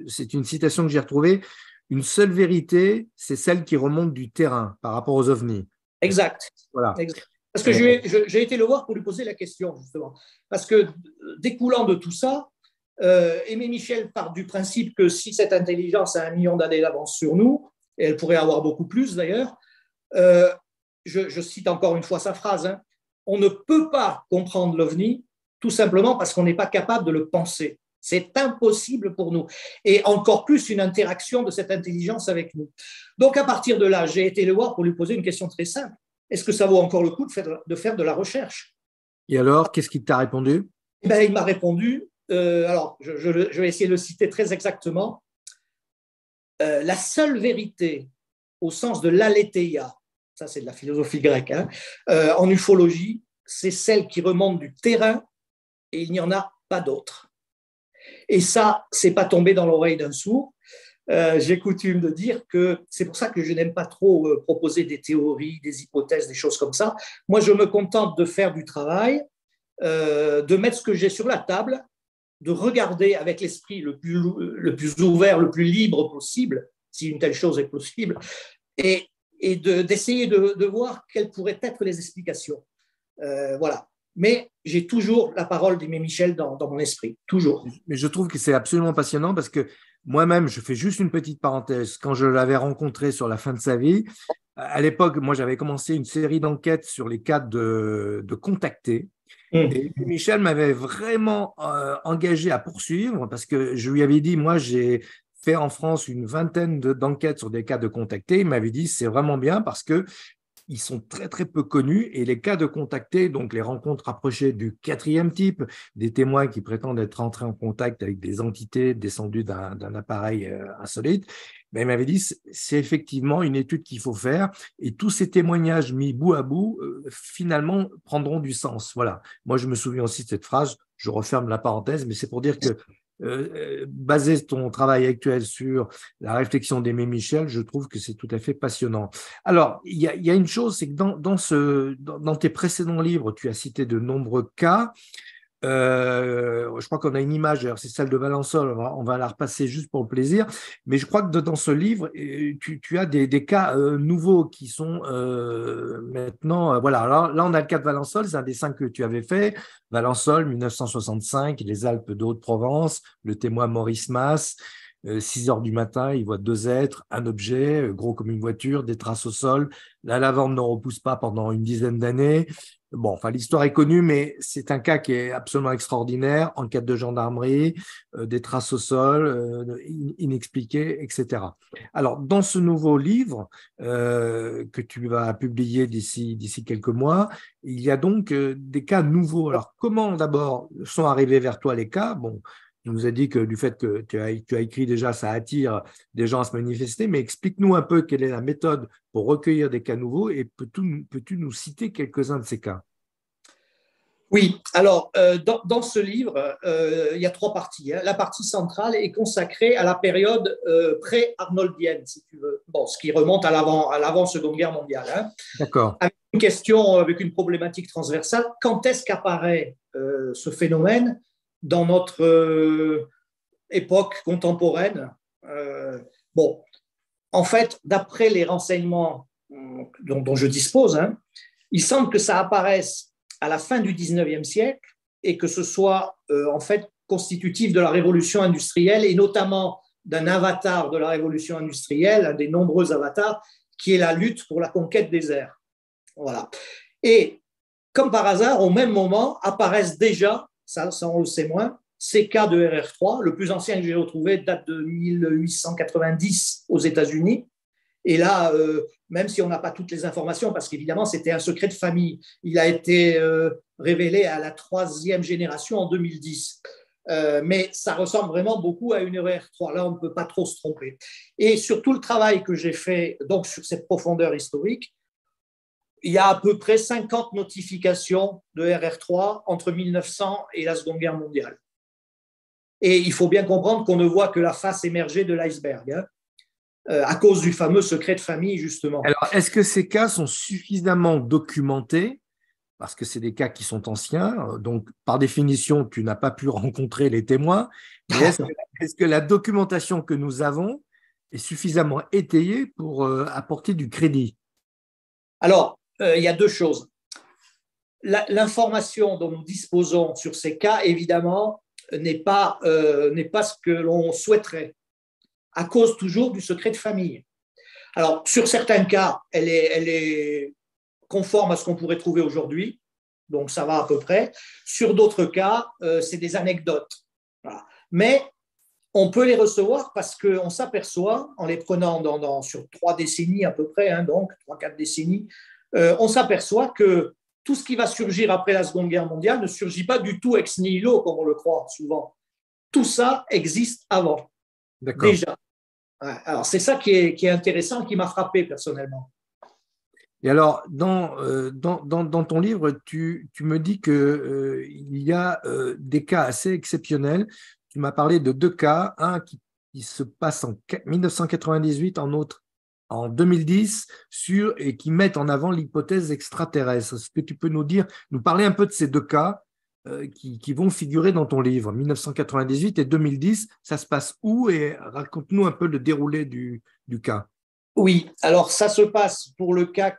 c'est une citation que j'ai retrouvée, une seule vérité, c'est celle qui remonte du terrain par rapport aux ovnis. Exact. Voilà. Exact. Parce que j'ai été le voir pour lui poser la question, justement. Parce que découlant de tout ça, Aimé Michel part du principe que si cette intelligence a 1 million d'années d'avance sur nous, et elle pourrait avoir beaucoup plus d'ailleurs, je cite encore une fois sa phrase, hein, on ne peut pas comprendre l'OVNI tout simplement parce qu'on n'est pas capable de le penser. C'est impossible pour nous. Et encore plus une interaction de cette intelligence avec nous. Donc, à partir de là, j'ai été le voir pour lui poser une question très simple. Est-ce que ça vaut encore le coup de faire de la recherche? Et alors, qu'est-ce qu'il t'a répondu? Il m'a répondu, alors je vais essayer de le citer très exactement, la seule vérité au sens de l'aletheia, ça c'est de la philosophie grecque, hein, en ufologie, c'est celle qui remonte du terrain et il n'y en a pas d'autre. Et ça, c'est pas tombé dans l'oreille d'un sourd. J'ai coutume de dire que c'est pour ça que je n'aime pas trop proposer des théories, des hypothèses, des choses comme ça. Moi, je me contente de faire du travail, de mettre ce que j'ai sur la table, de regarder avec l'esprit le plus ouvert, le plus libre possible, si une telle chose est possible, et d'essayer de voir quelles pourraient être les explications. Voilà. Mais j'ai toujours la parole d'Aimé Michel dans mon esprit, toujours. Mais je trouve que c'est absolument passionnant parce que moi-même, je fais juste une petite parenthèse. Quand je l'avais rencontré sur la fin de sa vie, à l'époque, moi, j'avais commencé une série d'enquêtes sur les cas de contactés. Et Michel m'avait vraiment engagé à poursuivre parce que je lui avais dit, moi, j'ai fait en France une vingtaine d'enquêtes sur des cas de contactés. Il m'avait dit, c'est vraiment bien parce que ils sont très, très peu connus et les cas de contactés, donc les rencontres rapprochées du 4e type, des témoins qui prétendent être entrés en contact avec des entités descendues d'un appareil insolite, ben, il m'avait dit c'est effectivement une étude qu'il faut faire et tous ces témoignages mis bout à bout, finalement, prendront du sens. Voilà. Moi, je me souviens aussi de cette phrase, je referme la parenthèse, mais c'est pour dire que baser ton travail actuel sur la réflexion d'Aimé Michel, je trouve que c'est tout à fait passionnant. Alors, il y a une chose, c'est que dans tes précédents livres, tu as cité de nombreux cas. Je crois qu'on a une image, c'est celle de Valençol, on va la repasser juste pour le plaisir, mais je crois que dans ce livre, tu as des cas nouveaux qui sont maintenant, voilà, alors là on a le cas de Valençol, c'est un dessin que tu avais fait, Valençol 1965, les Alpes de Haute-Provence, le témoin Maurice Mas, 6 heures du matin, il voit 2 êtres, un objet, gros comme une voiture, des traces au sol, la lavande ne repousse pas pendant une dizaine d'années. Bon, enfin, l'histoire est connue, mais c'est un cas qui est absolument extraordinaire. Enquête de gendarmerie, des traces au sol, inexpliquées, etc. Alors, dans ce nouveau livre que tu vas publier d'ici quelques mois, il y a donc des cas nouveaux. Alors, comment d'abord sont arrivés vers toi les cas? Bon, tu nous as dit que du fait que tu as écrit déjà, ça attire des gens à se manifester, mais explique-nous un peu quelle est la méthode pour recueillir des cas nouveaux et peux-tu nous citer quelques-uns de ces cas? Oui, alors dans ce livre, il y a 3 parties. Hein. La partie centrale est consacrée à la période pré-arnoldienne, si tu veux. Bon, ce qui remonte à l'avant Seconde Guerre mondiale. Hein. D'accord. Avec une question, avec une problématique transversale, quand est-ce qu'apparaît ce phénomène dans notre époque contemporaine? Bon, en fait, d'après les renseignements dont je dispose, hein, il semble que ça apparaisse à la fin du 19e siècle et que ce soit en fait constitutif de la révolution industrielle et notamment d'un avatar de la révolution industrielle, un des nombreux avatars, qui est la lutte pour la conquête des airs. Voilà. Et comme par hasard, au même moment, apparaissent déjà, ça on le sait moins, ces cas de RR3. Le plus ancien que j'ai retrouvé date de 1890 aux États-Unis. Et là, même si on n'a pas toutes les informations, parce qu'évidemment, c'était un secret de famille, il a été révélé à la 3e génération en 2010. Mais ça ressemble vraiment beaucoup à une RR3. Là, on ne peut pas trop se tromper. Et sur tout le travail que j'ai fait donc sur cette profondeur historique, il y a à peu près 50 notifications de RR3 entre 1900 et la Seconde Guerre mondiale. Et il faut bien comprendre qu'on ne voit que la face émergée de l'iceberg. Hein. À cause du fameux secret de famille, justement. Alors, est-ce que ces cas sont suffisamment documentés, parce que c'est des cas qui sont anciens, donc par définition, tu n'as pas pu rencontrer les témoins, mais est-ce que la documentation que nous avons est suffisamment étayée pour apporter du crédit? Alors, il y a 2 choses. L'information dont nous disposons sur ces cas, évidemment, n'est pas ce que l'on souhaiterait, à cause toujours du secret de famille. Alors, sur certains cas, elle est conforme à ce qu'on pourrait trouver aujourd'hui, donc ça va à peu près. Sur d'autres cas, c'est des anecdotes. Voilà. Mais on peut les recevoir parce qu'on s'aperçoit, en les prenant sur 3 décennies à peu près, hein, donc 3-4 décennies, on s'aperçoit que tout ce qui va surgir après la Seconde Guerre mondiale ne surgit pas du tout ex nihilo, comme on le croit souvent. Tout ça existe avant. D'accord. Déjà. Alors, c'est ça qui est intéressant, qui m'a frappé personnellement. Et alors, dans ton livre, tu me dis qu'il y a des cas assez exceptionnels. Tu m'as parlé de 2 cas, un qui se passe en 1998, un autre en 2010, et qui mettent en avant l'hypothèse extraterrestre. Est-ce que tu peux nous parler un peu de ces 2 cas qui vont figurer dans ton livre, 1998 et 2010, ça se passe où? Et raconte-nous un peu le déroulé du cas. Oui, alors ça se passe pour le cas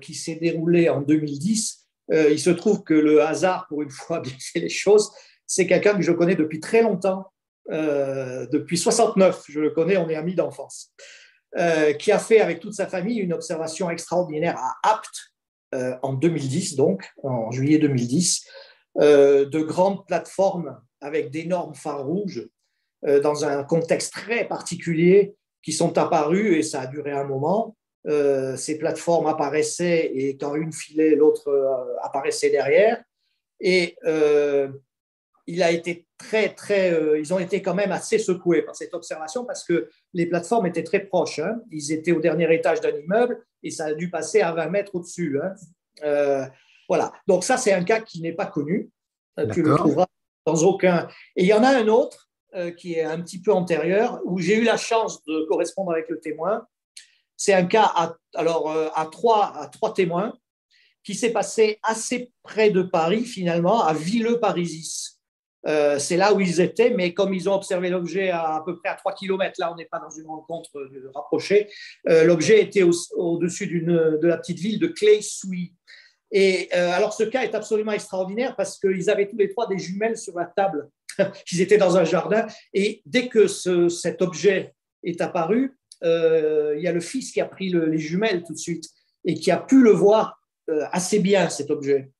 qui s'est déroulé en 2010. Il se trouve que le hasard, pour une fois, bien fait les choses, c'est quelqu'un que je connais depuis très longtemps, depuis 69, je le connais, on est amis d'enfance, qui a fait avec toute sa famille une observation extraordinaire à Apt en 2010, donc en juillet 2010, de grandes plateformes avec d'énormes phares rouges dans un contexte très particulier qui sont apparues, et ça a duré un moment. Ces plateformes apparaissaient et quand une filait, l'autre apparaissait derrière. Et il a été ils ont été quand même assez secoués par cette observation parce que les plateformes étaient très proches. Hein. Ils étaient au dernier étage d'un immeuble et ça a dû passer à 20 mètres au-dessus. Hein. Voilà. Donc ça, c'est un cas qui n'est pas connu. Tu le trouveras dans aucun. Et il y en a un autre qui est un petit peu antérieur, où j'ai eu la chance de correspondre avec le témoin. C'est un cas à 3 témoins qui s'est passé assez près de Paris, finalement, à Villeux-Parisis. C'est là où ils étaient, mais comme ils ont observé l'objet à peu près à 3 km, là on n'est pas dans une rencontre rapprochée, l'objet était au-dessus de la petite ville de Claye-Souilly. Et alors ce cas est absolument extraordinaire parce qu'ils avaient tous les 3 des jumelles sur la table. Ils étaient dans un jardin et dès que cet objet est apparu, il y a le fils qui a pris les jumelles tout de suite et qui a pu le voir assez bien, cet objet.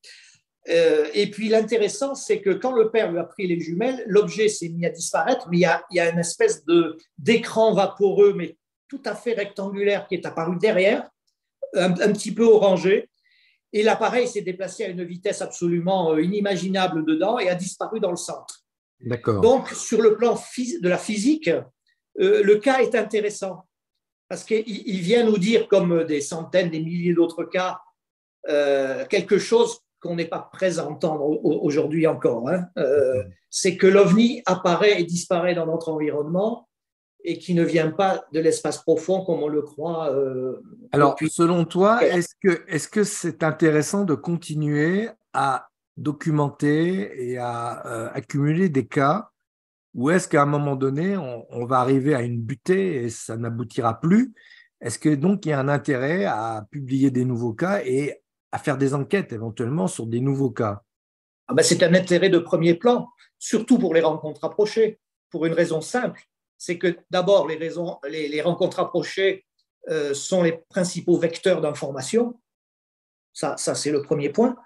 Et puis l'intéressant, c'est que quand le père lui a pris les jumelles, l'objet s'est mis à disparaître, mais il y a une espèce d'écran vaporeux, mais tout à fait rectangulaire, qui est apparu derrière, un petit peu orangé. Et l'appareil s'est déplacé à une vitesse absolument inimaginable dedans et a disparu dans le centre. D'accord. Donc, sur le plan de la physique, le cas est intéressant parce qu'il vient nous dire, comme des centaines, des milliers d'autres cas, quelque chose qu'on n'est pas prêt à entendre aujourd'hui encore. Hein. C'est que l'OVNI apparaît et disparaît dans notre environnement et qui ne vient pas de l'espace profond comme on le croit. Alors, selon toi, est-ce que c'est intéressant de continuer à documenter et à accumuler des cas, ou est-ce qu'à un moment donné, on va arriver à une butée et ça n'aboutira plus? Est-ce que donc il y a un intérêt à publier des nouveaux cas et à faire des enquêtes éventuellement sur des nouveaux cas? Ah ben, c'est un intérêt de premier plan, surtout pour les rencontres rapprochées, pour une raison simple. C'est que d'abord, les rencontres rapprochées sont les principaux vecteurs d'information. Ça c'est le premier point.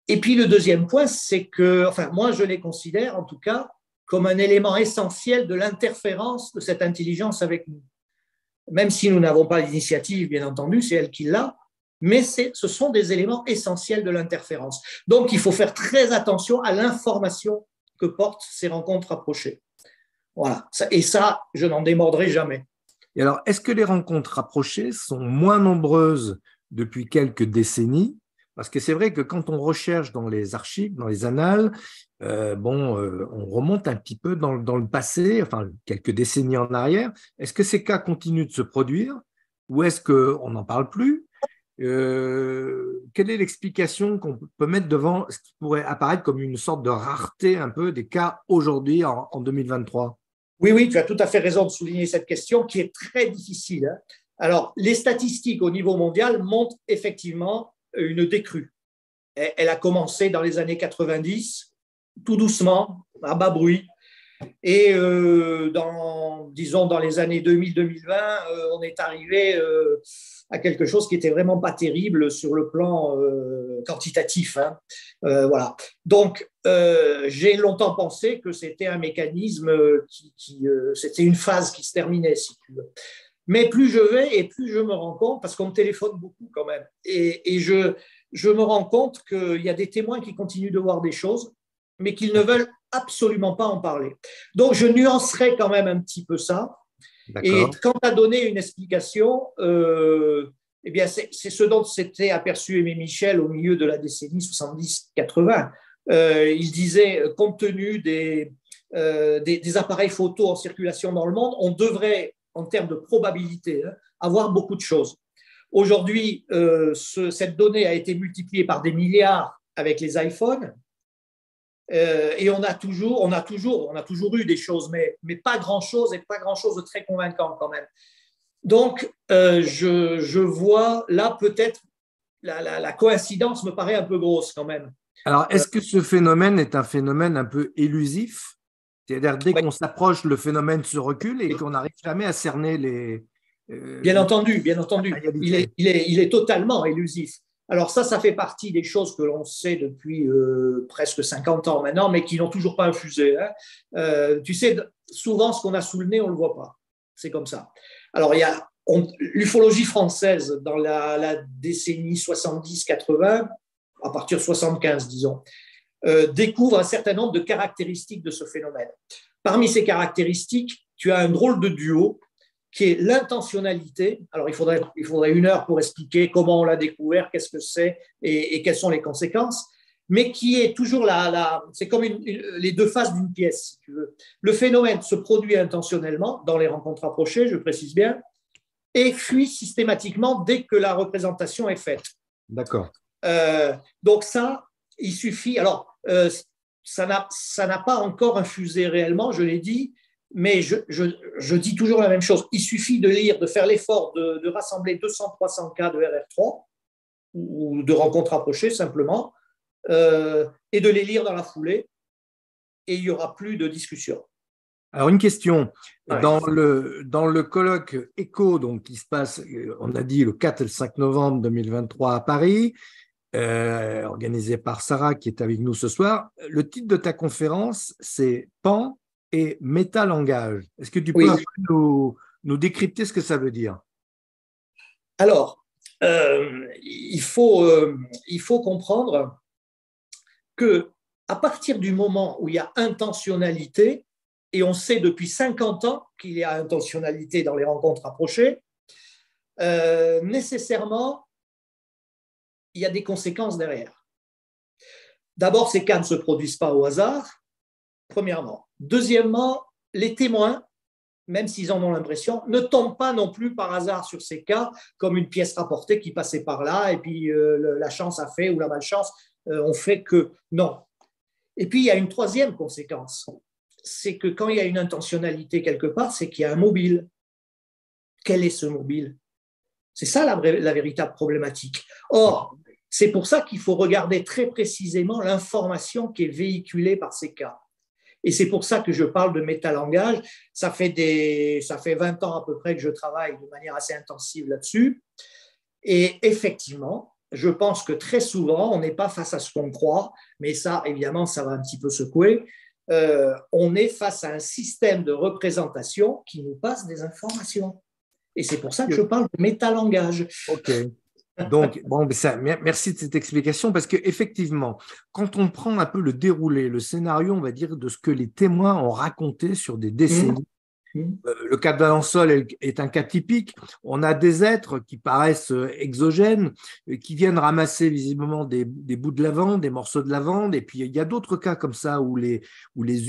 Et puis le deuxième point, c'est que, enfin, moi, je les considère en tout cas comme un élément essentiel de l'interférence de cette intelligence avec nous. Même si nous n'avons pas l'initiative, bien entendu, c'est elle qui l'a, mais ce sont des éléments essentiels de l'interférence. Donc, il faut faire très attention à l'information que portent ces rencontres rapprochées. Voilà. Et ça, je n'en démordrai jamais. Et alors, est-ce que les rencontres rapprochées sont moins nombreuses depuis quelques décennies? Parce que c'est vrai que quand on recherche dans les archives, dans les annales, on remonte un petit peu dans le passé, enfin quelques décennies en arrière. Est-ce que ces cas continuent de se produire ou est-ce qu'on n'en parle plus? Quelle est l'explication qu'on peut mettre devant ce qui pourrait apparaître comme une sorte de rareté un peu des cas aujourd'hui en 2023? Oui, tu as tout à fait raison de souligner cette question qui est très difficile. Hein. Alors, les statistiques au niveau mondial montrent effectivement une décrue. Elle a commencé dans les années 90, tout doucement, à bas bruit. Et dans les années 2000-2020, on est arrivé à quelque chose qui était vraiment pas terrible sur le plan quantitatif. Hein. Voilà. Donc, j'ai longtemps pensé que c'était un mécanisme c'était une phase qui se terminait, si tu veux. Mais plus je vais et plus je me rends compte, parce qu'on me téléphone beaucoup quand même, et je me rends compte qu'il y a des témoins qui continuent de voir des choses, mais qu'ils ne veulent absolument pas en parler. Donc, je nuancerai quand même un petit peu ça. Et quand tu as donné une explication, eh bien, c'est ce dont s'était aperçu Aimé Michel au milieu de la décennie 70-80. Il disait, compte tenu des appareils photo en circulation dans le monde, on devrait, en termes de probabilité, avoir beaucoup de choses. Aujourd'hui, cette donnée a été multipliée par des milliards avec les iPhones. Et on a toujours eu des choses, mais pas grand-chose et pas grand-chose de très convaincant quand même. Donc, je vois là peut-être la coïncidence me paraît un peu grosse quand même. Alors, est-ce que ce phénomène est un phénomène un peu élusif? C'est-à-dire, dès qu'on s'approche, le phénomène se recule et qu'on n'arrive jamais à cerner les… Bien entendu. Il est totalement élusif. Alors ça fait partie des choses que l'on sait depuis presque 50 ans maintenant, mais qui n'ont toujours pas infusé. Hein. Tu sais, souvent, ce qu'on a sous le nez, on ne le voit pas. C'est comme ça. Alors, il y a l'ufologie française dans la décennie 70-80, à partir de 75, disons, découvre un certain nombre de caractéristiques de ce phénomène. Parmi ces caractéristiques, tu as un drôle de duo qui est l'intentionnalité. Alors, il faudrait 1 heure pour expliquer comment on l'a découvert, qu'est-ce que c'est et quelles sont les conséquences, mais qui est toujours c'est comme les deux faces d'une pièce, si tu veux. Le phénomène se produit intentionnellement dans les rencontres rapprochées, je précise bien, et fuit systématiquement dès que la représentation est faite. D'accord. Donc ça, il suffit… Alors, ça n'a pas encore infusé réellement, je l'ai dit, mais je dis toujours la même chose. Il suffit de faire l'effort de rassembler 200-300 cas de RR3 ou de rencontres rapprochées simplement et de les lire dans la foulée et il n'y aura plus de discussion. Alors, une question. Ouais. Dans le colloque ECHO, donc, qui se passe, on a dit, le 4 et le 5 novembre 2023 à Paris, organisé par Sarah qui est avec nous ce soir, le titre de ta conférence, c'est « Pan et métalangage ». Est-ce que tu peux nous décrypter ce que ça veut dire? Alors, il faut comprendre qu'à partir du moment où il y a intentionnalité, et on sait depuis 50 ans qu'il y a intentionnalité dans les rencontres rapprochées, nécessairement, il y a des conséquences derrière. D'abord, ces cas ne se produisent pas au hasard, premièrement. Deuxièmement, les témoins, même s'ils en ont l'impression, ne tombent pas non plus par hasard sur ces cas comme une pièce rapportée qui passait par là et puis la chance a fait ou la malchance ont fait que non. Et puis, il y a une troisième conséquence, c'est que quand il y a une intentionnalité quelque part, c'est qu'il y a un mobile. Quel est ce mobile? C'est ça la véritable problématique. Or, c'est pour ça qu'il faut regarder très précisément l'information qui est véhiculée par ces cas. Et c'est pour ça que je parle de métalangage. Ça fait 20 ans à peu près que je travaille de manière assez intensive là-dessus. Et effectivement, je pense que très souvent, on n'est pas face à ce qu'on croit, mais ça, évidemment, ça va un petit peu secouer. On est face à un système de représentation qui nous passe des informations. Et c'est pour ça que je parle de métalangage. OK. Donc, bon, merci de cette explication parce qu'effectivement, quand on prend un peu le déroulé, le scénario, on va dire, de ce que les témoins ont raconté sur des décennies, le cas de Valençol est un cas typique. On a des êtres qui paraissent exogènes, qui viennent ramasser visiblement des bouts de lavande, des morceaux de lavande. Et puis, il y a d'autres cas comme ça où les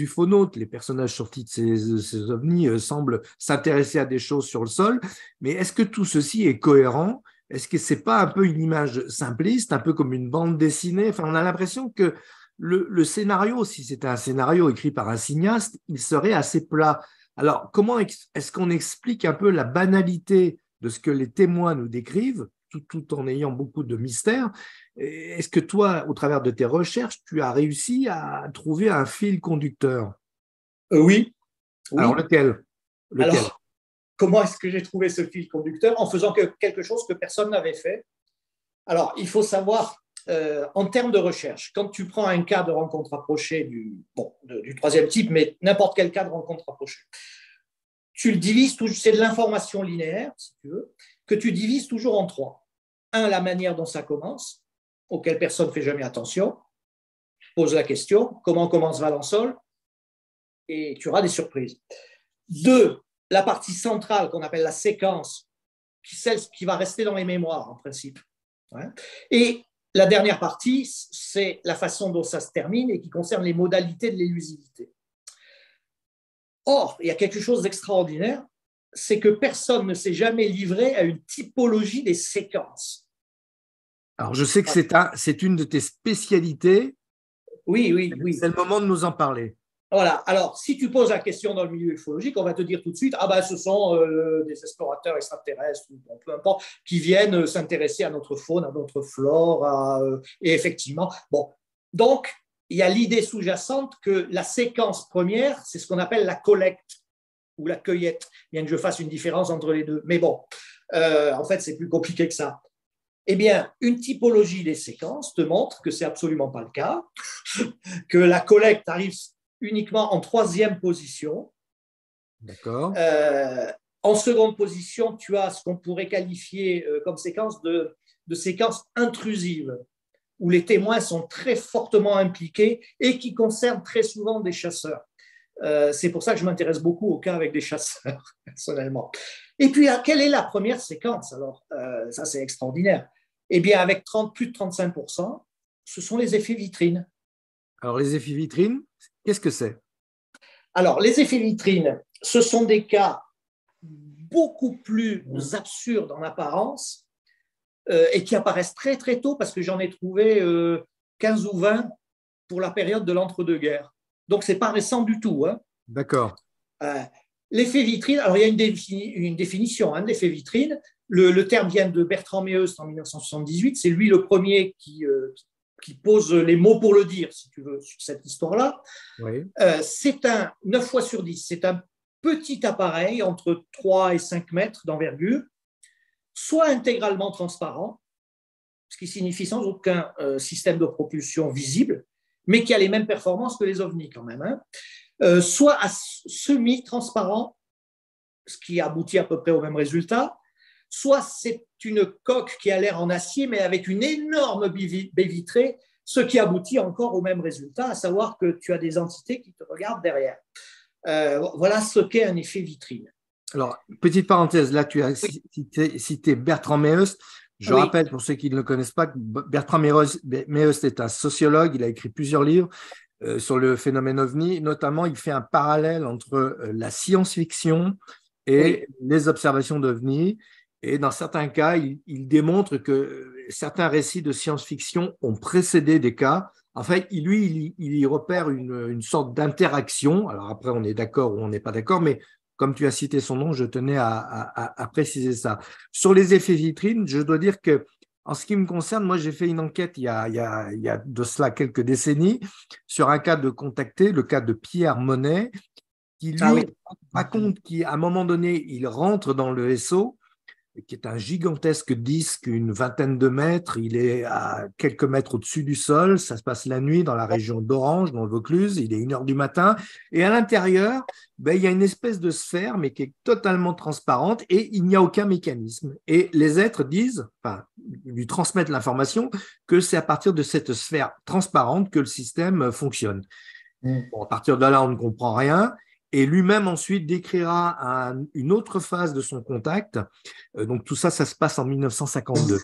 ufonautes, les personnages sortis de ces ovnis, semblent s'intéresser à des choses sur le sol. Mais est-ce que tout ceci est cohérent? Est-ce que ce n'est pas un peu une image simpliste, un peu comme une bande dessinée? Enfin, on a l'impression que le scénario, si c'était un scénario écrit par un cinéaste, il serait assez plat. Alors, comment est-ce qu'on explique un peu la banalité de ce que les témoins nous décrivent, tout en ayant beaucoup de mystère? Est-ce que toi, au travers de tes recherches, tu as réussi à trouver un fil conducteur? Oui. Alors, lequel? Alors, comment est-ce que j'ai trouvé ce fil conducteur? En faisant quelque chose que personne n'avait fait. Alors, il faut savoir, en termes de recherche, quand tu prends un cas de rencontre rapprochée du troisième type, mais n'importe quel cas de rencontre rapprochée, tu le divises, c'est de l'information linéaire, si tu veux, que tu divises toujours en trois. Un, la manière dont ça commence, auquel personne ne fait jamais attention, pose la question, comment commence Valençol? Et tu auras des surprises. Deux, la partie centrale qu'on appelle la séquence, celle qui va rester dans les mémoires en principe. Et la dernière partie, c'est la façon dont ça se termine et qui concerne les modalités de l'élusivité. Or, il y a quelque chose d'extraordinaire, c'est que personne ne s'est jamais livré à une typologie des séquences. Alors, je sais que c'est une de tes spécialités. Oui. C'est le moment de nous en parler. Voilà. Alors, si tu poses la question dans le milieu ufologique, on va te dire tout de suite, ce sont des explorateurs extraterrestres, peu importe, qui viennent s'intéresser à notre faune, à notre flore, et effectivement. Bon, donc il y a l'idée sous-jacente que la séquence première, c'est ce qu'on appelle la collecte ou la cueillette. Bien que je fasse une différence entre les deux, mais bon, en fait, c'est plus compliqué que ça. Eh bien, une typologie des séquences te montre que c'est absolument pas le cas, que la collecte arrive uniquement en troisième position. D'accord. En seconde position, tu as ce qu'on pourrait qualifier comme séquence de séquence intrusive, où les témoins sont très fortement impliqués et qui concernent très souvent des chasseurs. C'est pour ça que je m'intéresse beaucoup aux cas avec des chasseurs, personnellement. Et puis, quelle est la première séquence? Alors, ça, c'est extraordinaire. Eh bien, avec plus de 35%, ce sont les effets vitrines. Alors, les effets vitrines, qu'est-ce que c'est? Alors, les effets vitrines, ce sont des cas beaucoup plus absurdes en apparence et qui apparaissent très, très tôt parce que j'en ai trouvé 15 ou 20 pour la période de l'entre-deux-guerres. Donc, ce n'est pas récent du tout. Hein. D'accord. L'effet vitrine, alors il y a une définition de l'effet vitrine. Le terme vient de Bertrand Meust en 1978. C'est lui le premier qui pose les mots pour le dire, si tu veux, sur cette histoire-là. Oui. C'est 9 fois sur 10, c'est un petit appareil entre 3 et 5 mètres d'envergure, soit intégralement transparent, ce qui signifie sans aucun système de propulsion visible, mais qui a les mêmes performances que les ovnis quand même, hein. Soit semi-transparent, ce qui aboutit à peu près au même résultat, soit c'est une coque qui a l'air en acier, mais avec une énorme baie vitrée, ce qui aboutit encore au même résultat, à savoir que tu as des entités qui te regardent derrière. Voilà ce qu'est un effet vitrine. Alors, petite parenthèse, là, tu as cité Bertrand Meust. Je rappelle, pour ceux qui ne le connaissent pas, que Bertrand Meust est un sociologue. Il a écrit plusieurs livres sur le phénomène OVNI. Notamment, il fait un parallèle entre la science-fiction et les observations d'OVNI. Et dans certains cas, il démontre que certains récits de science-fiction ont précédé des cas. En fait, lui, il y repère une sorte d'interaction. Alors après, on est d'accord ou on n'est pas d'accord, mais comme tu as cité son nom, je tenais à préciser ça. Sur les effets vitrines, je dois dire que, en ce qui me concerne, moi, j'ai fait une enquête il y a de cela quelques décennies sur un cas de contacté, le cas de Pierre Monet, qui lui raconte qu'à un moment donné, il rentre dans le vaisseau, qui est un gigantesque disque, une vingtaine de mètres. Il est à quelques mètres au-dessus du sol. Ça se passe la nuit dans la région d'Orange, dans le Vaucluse. Il est 1h du matin. Et à l'intérieur, il y a une espèce de sphère, mais qui est totalement transparente et il n'y a aucun mécanisme. Et les êtres disent, enfin, lui transmettent l'information que c'est à partir de cette sphère transparente que le système fonctionne. Bon, à partir de là, on ne comprend rien. Et lui-même ensuite décrira une autre phase de son contact. Donc tout ça, ça se passe en 1952.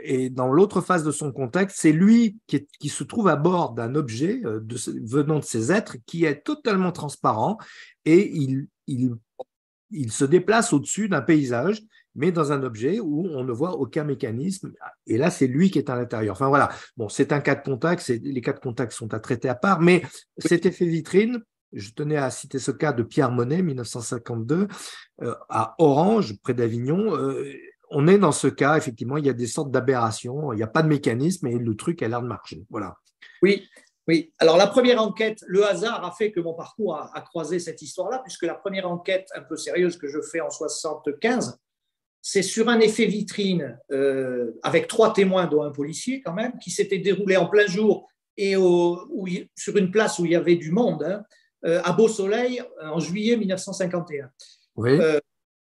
Et dans l'autre phase de son contact, c'est lui qui se trouve à bord d'un objet venant de ces êtres qui est totalement transparent et il se déplace au-dessus d'un paysage, mais dans un objet où on ne voit aucun mécanisme. Et là, c'est lui qui est à l'intérieur. Enfin voilà, bon, c'est un cas de contact, les cas de contact sont à traiter à part, mais cet effet vitrine, je tenais à citer ce cas de Pierre Monet, 1952, à Orange, près d'Avignon. On est dans ce cas, effectivement, il y a des sortes d'aberrations, il n'y a pas de mécanisme et le truc a l'air de marcher. Voilà. Oui, oui. Alors, la première enquête, le hasard a fait que mon parcours a croisé cette histoire-là, puisque la première enquête un peu sérieuse que je fais en 1975, c'est sur un effet vitrine avec 3 témoins, dont un policier quand même, qui s'était déroulé en plein jour et sur une place où il y avait du monde, à Beau-Soleil en juillet 1951. Oui.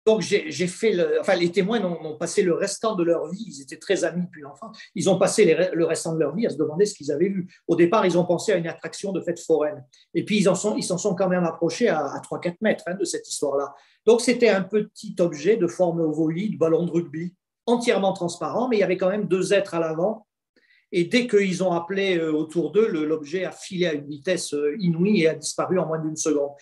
Donc, j'ai fait les témoins ont passé le restant de leur vie, ils étaient très amis depuis l'enfance, ils ont passé le restant de leur vie à se demander ce qu'ils avaient vu. Au départ, ils ont pensé à une attraction de fête foraine. Et puis, ils s'en sont quand même approchés à 3-4 mètres de cette histoire-là. Donc, c'était un petit objet de forme ovoïde, ballon de rugby, entièrement transparent, mais il y avait quand même 2 êtres à l'avant. Et dès qu'ils ont appelé autour d'eux, l'objet a filé à une vitesse inouïe et a disparu en moins d'1 seconde.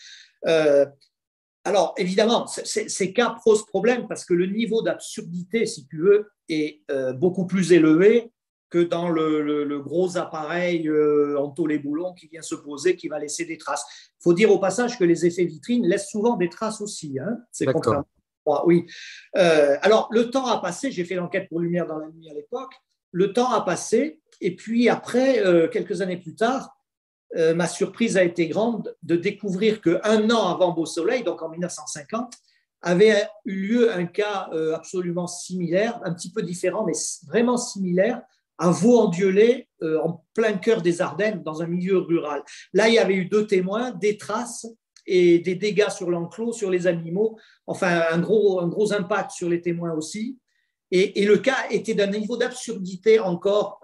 Alors, évidemment, ces cas posent problème parce que le niveau d'absurdité, si tu veux, est beaucoup plus élevé que dans le gros appareil en tôle et boulon qui vient se poser, qui va laisser des traces. Il faut dire au passage que les effets vitrines laissent souvent des traces aussi. C'est contrairement. Oui. Alors, le temps a passé. J'ai fait l'enquête pour Lumière dans la nuit à l'époque. Le temps a passé et puis après, quelques années plus tard, ma surprise a été grande de découvrir qu'un an avant Beau Soleil, donc en 1950, avait eu lieu un cas absolument similaire, un petit peu différent, mais vraiment similaire, à Vaux-en-Dieulay, en plein cœur des Ardennes, dans un milieu rural. Là, il y avait eu 2 témoins, des traces et des dégâts sur l'enclos, sur les animaux, enfin un gros impact sur les témoins aussi. Et le cas était d'un niveau d'absurdité encore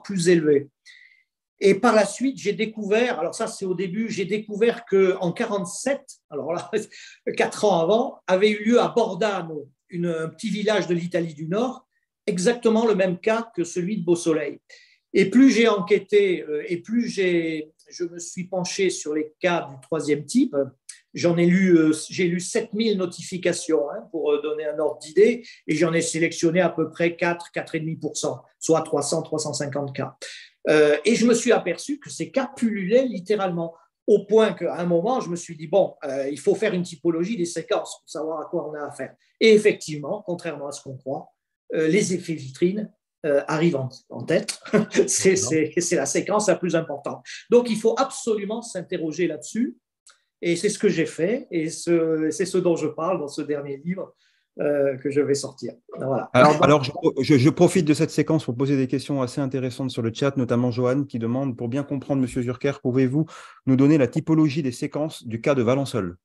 plus élevé. Et par la suite, j'ai découvert, alors ça c'est au début, j'ai découvert qu'en 1947, alors là, 4 ans avant, avait eu lieu à Bordano, un petit village de l'Italie du Nord, exactement le même cas que celui de Beau Soleil. Et plus j'ai enquêté et plus je me suis penché sur les cas du 3e type, j'ai lu 7000 notifications pour donner un ordre d'idée et j'en ai sélectionné à peu près 4,5%, soit 300-350 cas. Et je me suis aperçu que ces cas pullulaient littéralement, au point qu'à un moment, je me suis dit, bon, il faut faire une typologie des séquences pour savoir à quoi on a affaire. Et effectivement, contrairement à ce qu'on croit, les effets vitrines arrivent en tête. C'est la séquence la plus importante. Donc, il faut absolument s'interroger là-dessus. Et c'est ce que j'ai fait, et c'est ce dont je parle dans ce dernier livre que je vais sortir. Voilà. Alors je profite de cette séquence pour poser des questions assez intéressantes sur le chat, notamment Johan qui demande, pour bien comprendre, Monsieur Zurker, pouvez-vous nous donner la typologie des séquences du cas de Valensole?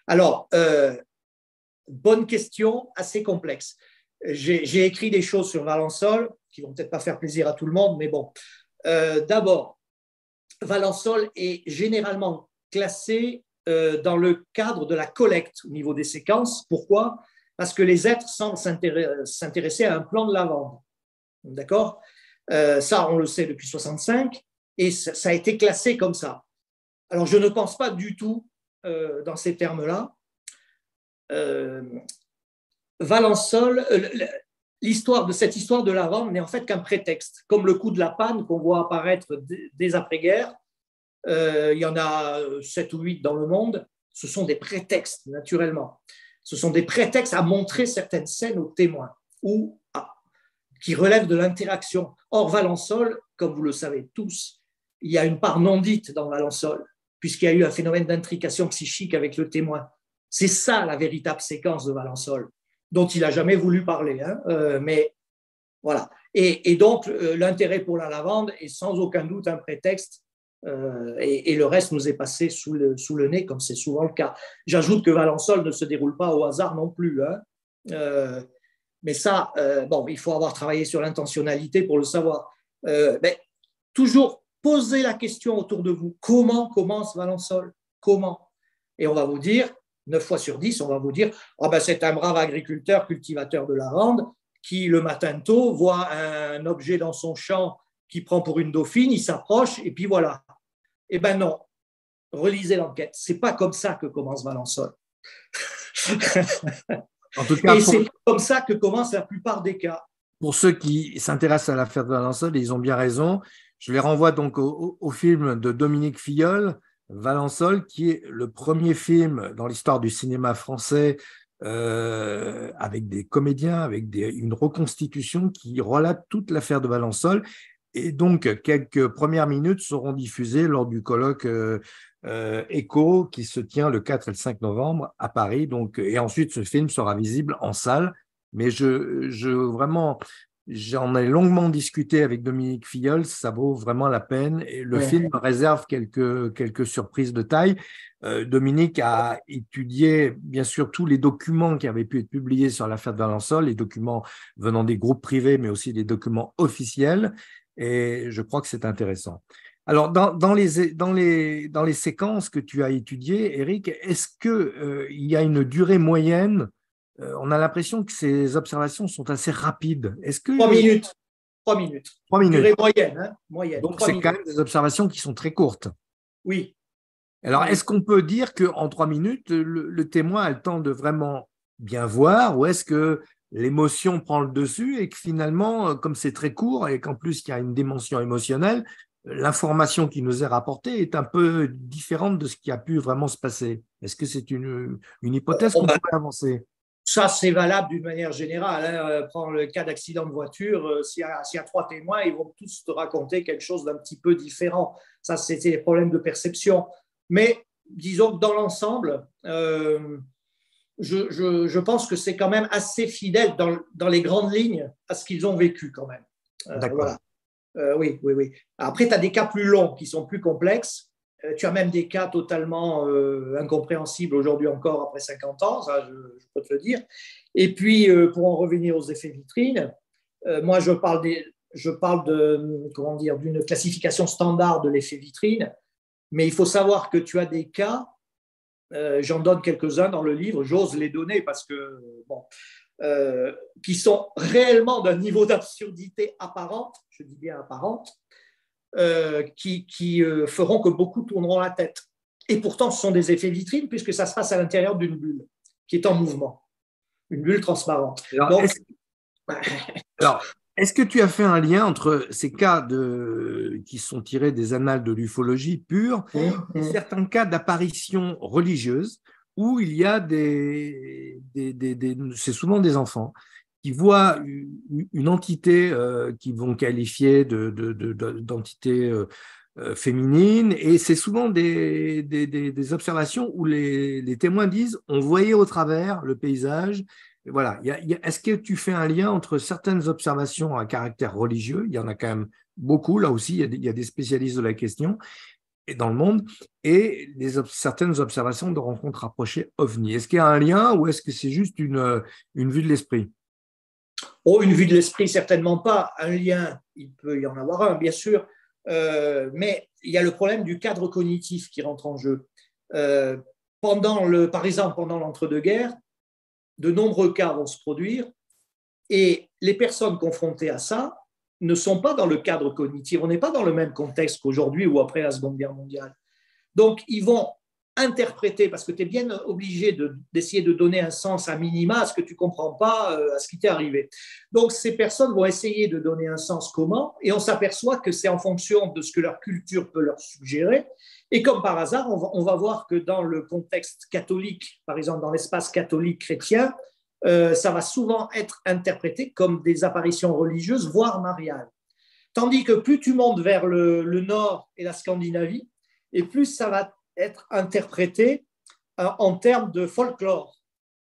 Alors, bonne question, assez complexe. J'ai écrit des choses sur Valensole qui vont peut-être pas faire plaisir à tout le monde, mais bon. D'abord, Valensole est généralement classé dans le cadre de la collecte au niveau des séquences. Pourquoi ? parce que les êtres semblent s'intéresser à un plan de lavande. D'accord? Ça, on le sait depuis 65, et ça a été classé comme ça. Alors, je ne pense pas du tout dans ces termes-là. Valençol, cette histoire de lavande n'est en fait qu'un prétexte, comme le coup de la panne qu'on voit apparaître dès après-guerre. Il y en a 7 ou 8 dans le monde. Ce sont des prétextes, naturellement. Ce sont des prétextes à montrer certaines scènes aux témoins ou qui relèvent de l'interaction. Or, Valençol, comme vous le savez tous, il y a une part non dite dans Valençol, puisqu'il y a eu un phénomène d'intrication psychique avec le témoin. C'est ça la véritable séquence de Valençol, dont il n'a jamais voulu parler. Mais voilà. Et donc, l'intérêt pour la lavande est sans aucun doute un prétexte, et le reste nous est passé sous le nez, comme c'est souvent le cas. J'ajoute que Valençol ne se déroule pas au hasard non plus. Mais ça, il faut avoir travaillé sur l'intentionnalité pour le savoir. Mais toujours poser la question autour de vous. Comment commence Valençol? Comment? Et on va vous dire, 9 fois sur 10, on va vous dire c'est un brave agriculteur, cultivateur de lavande, qui le matin tôt voit un objet dans son champ qui prend pour une dauphine, il s'approche et puis voilà. Eh bien non, relisez l'enquête. C'est pas comme ça que commence Valençol. En tout cas, c'est comme ça que commence la plupart des cas. Pour ceux qui s'intéressent à l'affaire de Valençol, ils ont bien raison. Je les renvoie donc au film de Dominique Filleul, Valençol, qui est le premier film dans l'histoire du cinéma français avec des comédiens, avec une reconstitution qui relate toute l'affaire de Valençol. Et donc, quelques premières minutes seront diffusées lors du colloque Écho qui se tient le 4 et le 5 novembre à Paris. Donc, et ensuite, ce film sera visible en salle. Mais vraiment, j'en ai longuement discuté avec Dominique Filleul, ça vaut vraiment la peine. Et le film réserve quelques surprises de taille. Dominique a étudié, bien sûr, tous les documents qui avaient pu être publiés sur l'affaire de Valençol, les documents venant des groupes privés, mais aussi des documents officiels. Et je crois que c'est intéressant. Alors, dans les séquences que tu as étudiées, Eric, est-ce qu'il y a une durée moyenne? On a l'impression que ces observations sont assez rapides. Est-ce que 3 minutes. 3 minutes. 3 minutes. Durée moyenne. Moyenne. Donc, c'est quand même des observations qui sont très courtes. Oui. Alors, est-ce qu'on peut dire qu'en 3 minutes, le témoin a le temps de vraiment bien voir, ou est-ce que l'émotion prend le dessus et que finalement, comme c'est très court et qu'en plus il y a une dimension émotionnelle, l'information qui nous est rapportée est un peu différente de ce qui a pu vraiment se passer? Est-ce que c'est une hypothèse qu'on pourrait avancer? Ça, c'est valable d'une manière générale. Prends le cas d'accident de voiture. S'il y a 3 témoins, ils vont tous te raconter quelque chose d'un petit peu différent. Ça, c'était des problèmes de perception. Mais disons que dans l'ensemble, je pense que c'est quand même assez fidèle dans les grandes lignes à ce qu'ils ont vécu quand même. Voilà. Oui. Après, tu as des cas plus longs qui sont plus complexes. Tu as même des cas totalement incompréhensibles aujourd'hui encore après 50 ans, ça je peux te le dire. Et puis, pour en revenir aux effets vitrines, moi je parle d'une classification standard de l'effet vitrine, mais il faut savoir que tu as des cas, j'en donne quelques-uns dans le livre, j'ose les donner parce que, qui sont réellement d'un niveau d'absurdité apparente, je dis bien apparente, qui feront que beaucoup tourneront la tête. Et pourtant, ce sont des effets vitrines puisque ça se passe à l'intérieur d'une bulle qui est en mouvement, une bulle transparente. Alors, est-ce que tu as fait un lien entre ces cas qui sont tirés des annales de l'ufologie pure et certains cas d'apparition religieuse où il y a c'est souvent des enfants qui voient une entité qu'ils vont qualifier d'entité féminine, et c'est souvent des observations où les témoins disent on voyait au travers le paysage. Voilà. Est-ce que tu fais un lien entre certaines observations à caractère religieux, il y en a quand même beaucoup, là aussi il y a des spécialistes de la question et dans le monde, et certaines observations de rencontres rapprochées OVNI? Est-ce qu'il y a un lien ou est-ce que c'est juste une vue de l'esprit? Une vue de l'esprit, certainement pas. Un lien, il peut y en avoir un, bien sûr, mais il y a le problème du cadre cognitif qui rentre en jeu. Par exemple, pendant l'entre-deux-guerres, de nombreux cas vont se produire et les personnes confrontées à ça ne sont pas dans le cadre cognitif. On n'est pas dans le même contexte qu'aujourd'hui ou après la Seconde Guerre mondiale. Donc, ils vont interpréter, parce que tu es bien obligé d'essayer de donner un sens à minima à ce que tu ne comprends pas, à ce qui t'est arrivé. Donc, ces personnes vont essayer de donner un sens commun, et on s'aperçoit que c'est en fonction de ce que leur culture peut leur suggérer. Et comme par hasard, on va voir que dans le contexte catholique, par exemple dans l'espace catholique chrétien, ça va souvent être interprété comme des apparitions religieuses, voire mariales. Tandis que plus tu montes vers le nord et la Scandinavie, et plus ça va être interprété en termes de folklore,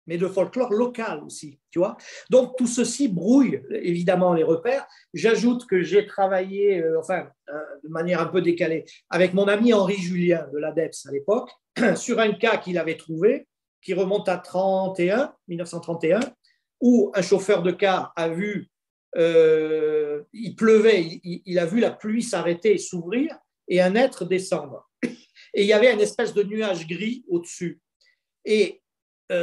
mais de folklore local aussi, tu vois. Donc, tout ceci brouille évidemment les repères. J'ajoute que j'ai travaillé, de manière un peu décalée, avec mon ami Henri Julien de l'ADEPS à l'époque, sur un cas qu'il avait trouvé, qui remonte à 1931, où un chauffeur de car a vu, il pleuvait, il a vu la pluie s'arrêter et s'ouvrir, et un être descendre. Et il y avait une espèce de nuage gris au-dessus. Et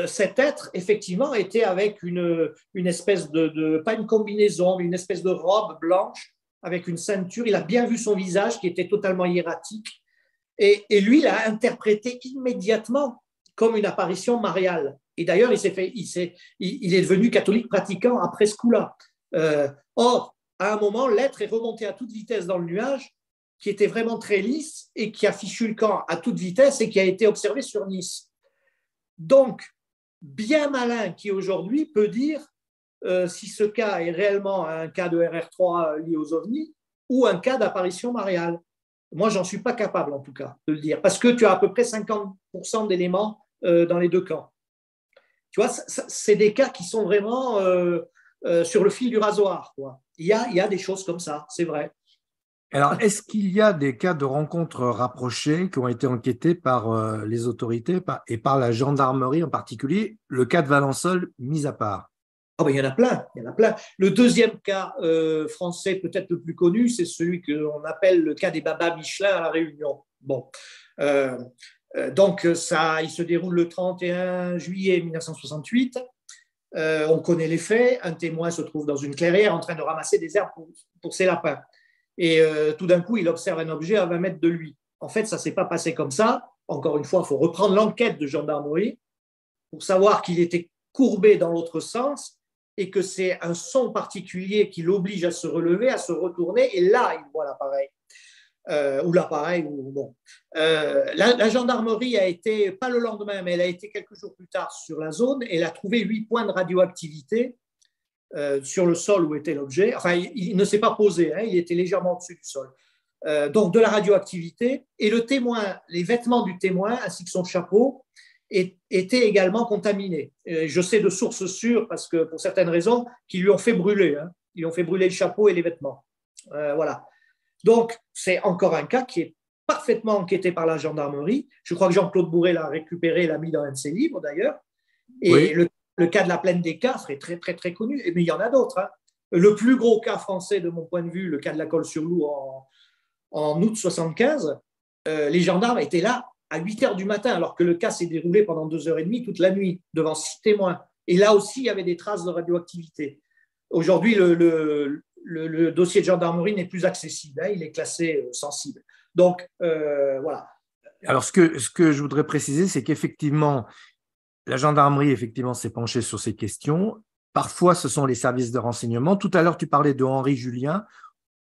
cet être, effectivement, était avec une espèce pas une combinaison, mais une espèce de robe blanche avec une ceinture. Il a bien vu son visage qui était totalement hiératique. Et lui, il a interprété immédiatement comme une apparition mariale. Et d'ailleurs, il est devenu catholique pratiquant après ce coup-là. Or, à un moment, l'être est remonté à toute vitesse dans le nuage, qui était vraiment très lisse et qui a fichu le camp à toute vitesse et qui a été observé sur Nice. Donc, bien malin qui aujourd'hui peut dire si ce cas est réellement un cas de RR3 lié aux ovnis ou un cas d'apparition mariale. Moi, j'en suis pas capable en tout cas de le dire, parce que tu as à peu près 50% d'éléments dans les deux camps. Tu vois, c'est des cas qui sont vraiment sur le fil du rasoir, quoi. Il y a des choses comme ça, c'est vrai. Alors, est-ce qu'il y a des cas de rencontres rapprochées qui ont été enquêtés par les autorités et par la gendarmerie en particulier, le cas de Valençol mis à part? Oh ben, il y en a plein. Le deuxième cas français peut-être le plus connu, c'est celui qu'on appelle le cas des babas Michelin à La Réunion. Bon, donc ça, il se déroule le 31 juillet 1968. On connaît les faits. Un témoin se trouve dans une clairière en train de ramasser des herbes pour ses lapins. Et tout d'un coup, il observe un objet à 20 mètres de lui. En fait, ça ne s'est pas passé comme ça. Encore une fois, il faut reprendre l'enquête de gendarmerie pour savoir qu'il était courbé dans l'autre sens et que c'est un son particulier qui l'oblige à se relever, à se retourner. Et là, il voit l'appareil. La gendarmerie a été, pas le lendemain, mais elle a été quelques jours plus tard sur la zone et elle a trouvé 8 points de radioactivité sur le sol où était l'objet. Enfin, il ne s'est pas posé, hein, il était légèrement au-dessus du sol. Donc, de la radioactivité. Et le témoin, les vêtements du témoin, ainsi que son chapeau, étaient également contaminés. Je sais de sources sûres, parce que pour certaines raisons, qu'ils lui ont fait brûler. Hein. Ils lui ont fait brûler le chapeau et les vêtements. Voilà. Donc, c'est encore un cas qui est parfaitement enquêté par la gendarmerie. Je crois que Jean-Claude Bourret l'a récupéré et l'a mis dans un de ses livres, d'ailleurs. Et oui. Le cas de la plaine des Cafres est très, très, très connu. Mais il y en a d'autres. Hein. Le plus gros cas français, de mon point de vue, le cas de la Colle-sur-Loup en août 75, les gendarmes étaient là à 8 heures du matin, alors que le cas s'est déroulé pendant 2h30 toute la nuit, devant 6 témoins. Et là aussi, il y avait des traces de radioactivité. Aujourd'hui, le dossier de gendarmerie n'est plus accessible. Hein, il est classé sensible. Donc, voilà. Alors, ce que je voudrais préciser, c'est qu'effectivement, la gendarmerie s'est penchée sur ces questions. Parfois, ce sont les services de renseignement. Tout à l'heure, tu parlais de Henri Julien.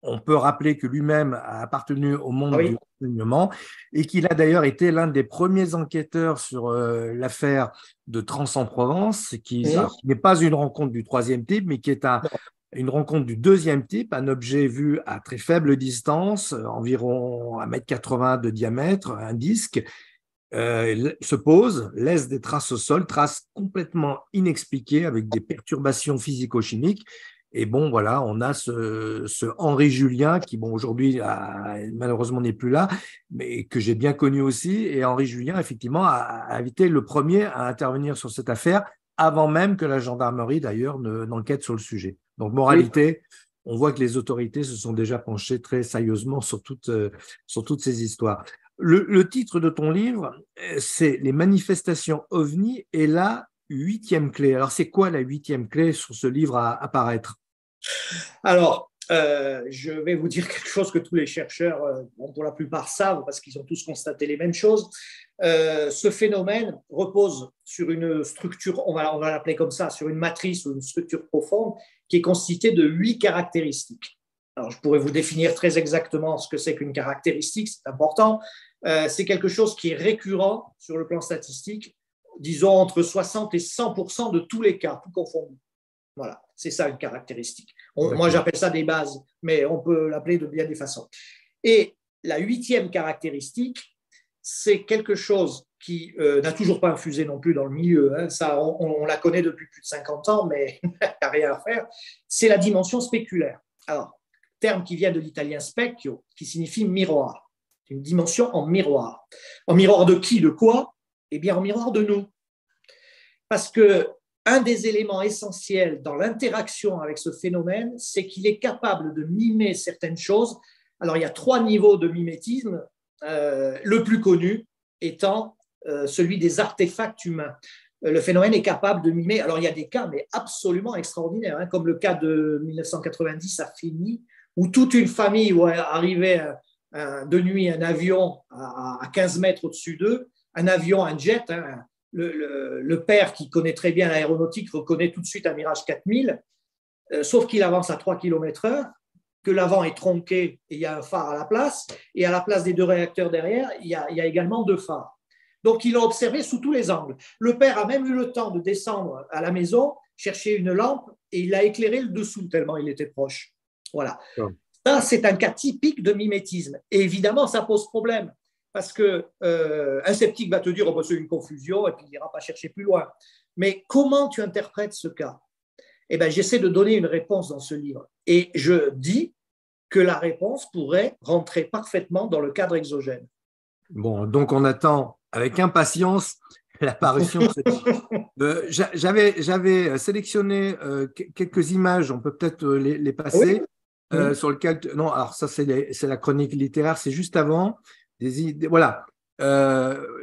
On peut rappeler que lui-même a appartenu au monde du renseignement et qu'il a d'ailleurs été l'un des premiers enquêteurs sur l'affaire de Trans-en-Provence, qui n'est pas une rencontre du troisième type, mais qui est une rencontre du deuxième type, un objet vu à très faible distance, environ 1,80 m de diamètre, un disque, se pose, laisse des traces au sol, traces complètement inexpliquées avec des perturbations physico-chimiques. Et bon, voilà, on a ce Henri Julien qui, bon, aujourd'hui, malheureusement, n'est plus là, mais que j'ai bien connu aussi. Et Henri Julien, effectivement, a été le premier à intervenir sur cette affaire avant même que la gendarmerie, d'ailleurs, n'enquête sur le sujet. Donc, moralité, on voit que les autorités se sont déjà penchées très sérieusement sur toutes ces histoires. Le titre de ton livre, c'est « Les manifestations OVNI » et la 8e clé. Alors, c'est quoi la 8e clé sur ce livre à paraître? Alors, je vais vous dire quelque chose que tous les chercheurs, pour la plupart, savent, parce qu'ils ont tous constaté les mêmes choses. Ce phénomène repose sur une structure, on va l'appeler comme ça, sur une matrice ou une structure profonde qui est constituée de 8 caractéristiques. Alors, je pourrais vous définir très exactement ce que c'est qu'une caractéristique, c'est important. C'est quelque chose qui est récurrent sur le plan statistique, disons entre 60 et 100% de tous les cas, tout confondu. Voilà, c'est ça une caractéristique. Moi, j'appelle ça des bases, mais on peut l'appeler de bien des façons. Et la 8e caractéristique, c'est quelque chose qui n'a toujours pas infusé non plus dans le milieu. Hein. Ça, on la connaît depuis plus de 50 ans, mais il n'y a rien à faire. C'est la dimension spéculaire. Alors, terme qui vient de l'italien specchio, qui signifie miroir. C'est une dimension en miroir. En miroir de qui, de quoi? Eh bien, en miroir de nous. Parce que un des éléments essentiels dans l'interaction avec ce phénomène, c'est qu'il est capable de mimer certaines choses. Alors, il y a 3 niveaux de mimétisme, le plus connu étant celui des artefacts humains. Le phénomène est capable de mimer, alors il y a des cas, mais absolument extraordinaires, hein, comme le cas de 1990 à Fini, où toute une famille où arrivait de nuit un avion à 15 mètres au-dessus d'eux, un avion, un jet, hein, le père qui connaît très bien l'aéronautique reconnaît tout de suite un Mirage 4000, sauf qu'il avance à 3 km/h, que l'avant est tronqué et il y a un phare à la place, et à la place des 2 réacteurs derrière, il y a également 2 phares. Donc, il l'a observé sous tous les angles. Le père a même eu le temps de descendre à la maison, chercher une lampe, et il a éclairé le dessous tellement il était proche. Voilà. Ça, c'est un cas typique de mimétisme. Et évidemment, ça pose problème. Parce qu'un sceptique va te dire oh, c'est une confusion et puis il n'ira pas chercher plus loin. Mais comment tu interprètes ce cas? Eh bien, j'essaie de donner une réponse dans ce livre. Et je dis que la réponse pourrait rentrer parfaitement dans le cadre exogène. Bon, donc on attend avec impatience l'apparition de ce livre. J'avais sélectionné quelques images, on peut peut-être les passer, oui. Sur lequel… Non, alors ça, c'est la chronique littéraire, c'est juste avant. Voilà.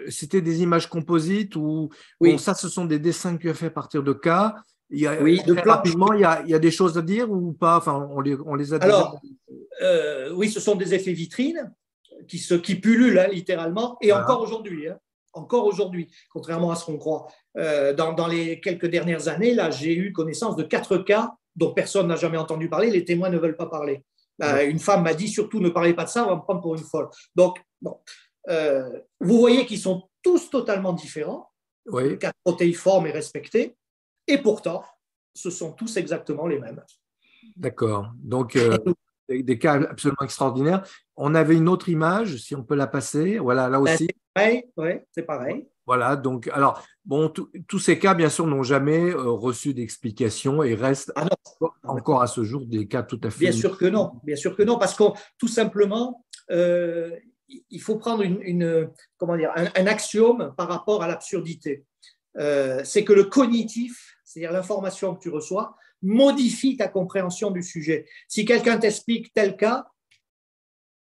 C'était des images composites où bon, ça, ce sont des dessins que tu as fait à partir de cas. Très rapidement, il y a des choses à dire ou pas? Enfin, on les a Alors, déjà… oui, ce sont des effets vitrines qui pullulent hein, littéralement et voilà. Encore aujourd'hui, contrairement à ce qu'on croit. Dans les quelques dernières années, là, j'ai eu connaissance de 4 cas dont personne n'a jamais entendu parler. Les témoins ne veulent pas parler. Une femme m'a dit surtout ne parlez pas de ça, on va me prendre pour une folle. Donc, bon, vous voyez qu'ils sont tous totalement différents, oui. 4 protéiformes et respectés, et pourtant, ce sont tous exactement les mêmes. D'accord. Donc, des cas absolument extraordinaires. On avait une autre image, si on peut la passer. Voilà, là aussi. C'est pareil. Voilà, donc, alors, bon, tous ces cas, bien sûr, n'ont jamais reçu d'explication et restent encore à ce jour des cas tout à fait… Bien sûr que non, parce que tout simplement, il faut prendre un axiome par rapport à l'absurdité. C'est que le cognitif, c'est-à-dire l'information que tu reçois, modifie ta compréhension du sujet. Si quelqu'un t'explique tel cas,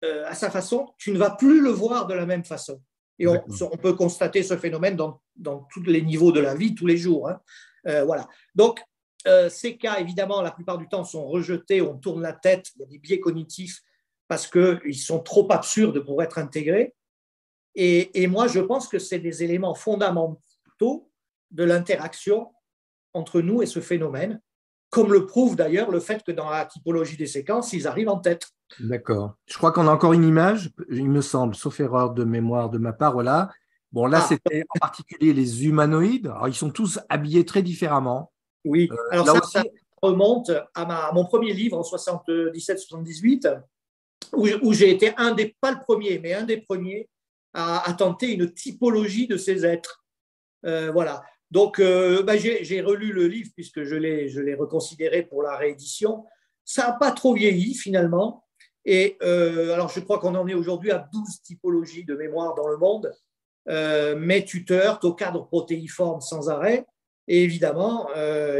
à sa façon, tu ne vas plus le voir de la même façon. Et on peut constater ce phénomène dans tous les niveaux de la vie, tous les jours. Hein. Voilà. Donc, ces cas, évidemment, la plupart du temps, sont rejetés, on tourne la tête, il y a des biais cognitifs parce qu'ils sont trop absurdes pour être intégrés. Et moi, je pense que c'est des éléments fondamentaux de l'interaction entre nous et ce phénomène, comme le prouve d'ailleurs le fait que dans la typologie des séquences, ils arrivent en tête. D'accord. Je crois qu'on a encore une image, il me semble, sauf erreur de mémoire de ma part. Voilà. Bon, là, c'était en particulier les humanoïdes. Alors, ils sont tous habillés très différemment. Oui. Alors, ça remonte à mon premier livre en 77-78, où j'ai été pas le premier, mais un des premiers à tenter une typologie de ces êtres. Voilà. Donc, j'ai relu le livre puisque je l'ai reconsidéré pour la réédition. Ça n'a pas trop vieilli finalement. Et alors, je crois qu'on en est aujourd'hui à 12 typologies de mémoire dans le monde, mais tu te heurtes au cadre protéiforme sans arrêt. Et évidemment,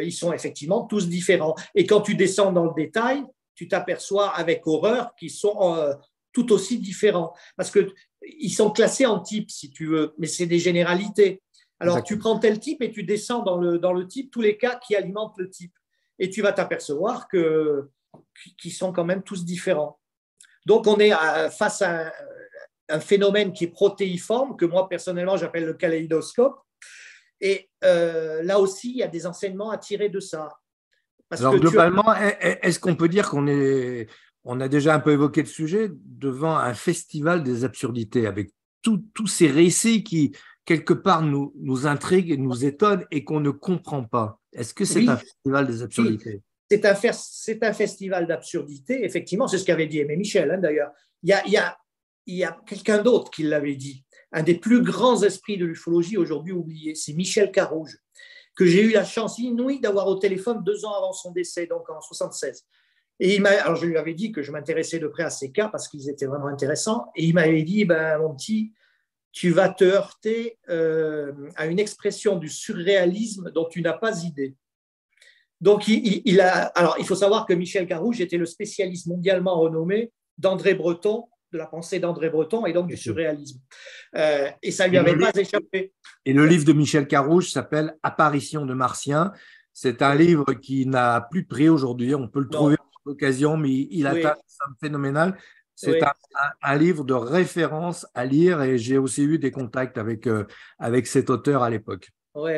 ils sont effectivement tous différents. Et quand tu descends dans le détail, tu t'aperçois avec horreur qu'ils sont tout aussi différents. Parce qu'ils sont classés en types, si tu veux, mais c'est des généralités. Alors, Exactement. tu prends tel type et tu descends dans le type tous les cas qui alimentent le type. Et tu vas t'apercevoir qu'ils sont quand même tous différents. Donc, on est face à un phénomène qui est protéiforme, que moi, personnellement, j'appelle le kaléidoscope. Et là aussi, il y a des enseignements à tirer de ça. Parce Alors, que globalement, est-ce qu'on peut dire on a déjà un peu évoqué le sujet, devant un festival des absurdités, avec tous ces récits qui, quelque part, nous intriguent, nous étonnent et qu'on ne comprend pas? Est-ce que c'est Oui, un festival des absurdités? c'est un festival d'absurdité, effectivement, c'est ce qu'avait dit Aimé Michel, hein, d'ailleurs. Il y a quelqu'un d'autre qui l'avait dit. Un des plus grands esprits de l'ufologie aujourd'hui oublié, c'est Michel Carrouge, que j'ai eu la chance inouïe d'avoir au téléphone 2 ans avant son décès, donc en 76. Et alors je lui avais dit que je m'intéressais de près à ces cas parce qu'ils étaient vraiment intéressants. Et il m'avait dit, mon petit, tu vas te heurter à une expression du surréalisme dont tu n'as pas idée. Donc, alors, il faut savoir que Michel Carrouge était le spécialiste mondialement renommé d'André Breton, de la pensée d'André Breton et donc du surréalisme. Et ça ne lui avait pas échappé. Et le livre de Michel Carrouge s'appelle « Apparition de Martiens ». C'est un livre qui n'a plus de prix aujourd'hui. On peut le trouver à l'occasion, mais il atteint une somme phénoménale. C'est un livre de référence à lire et j'ai aussi eu des contacts avec cet auteur à l'époque. Oui.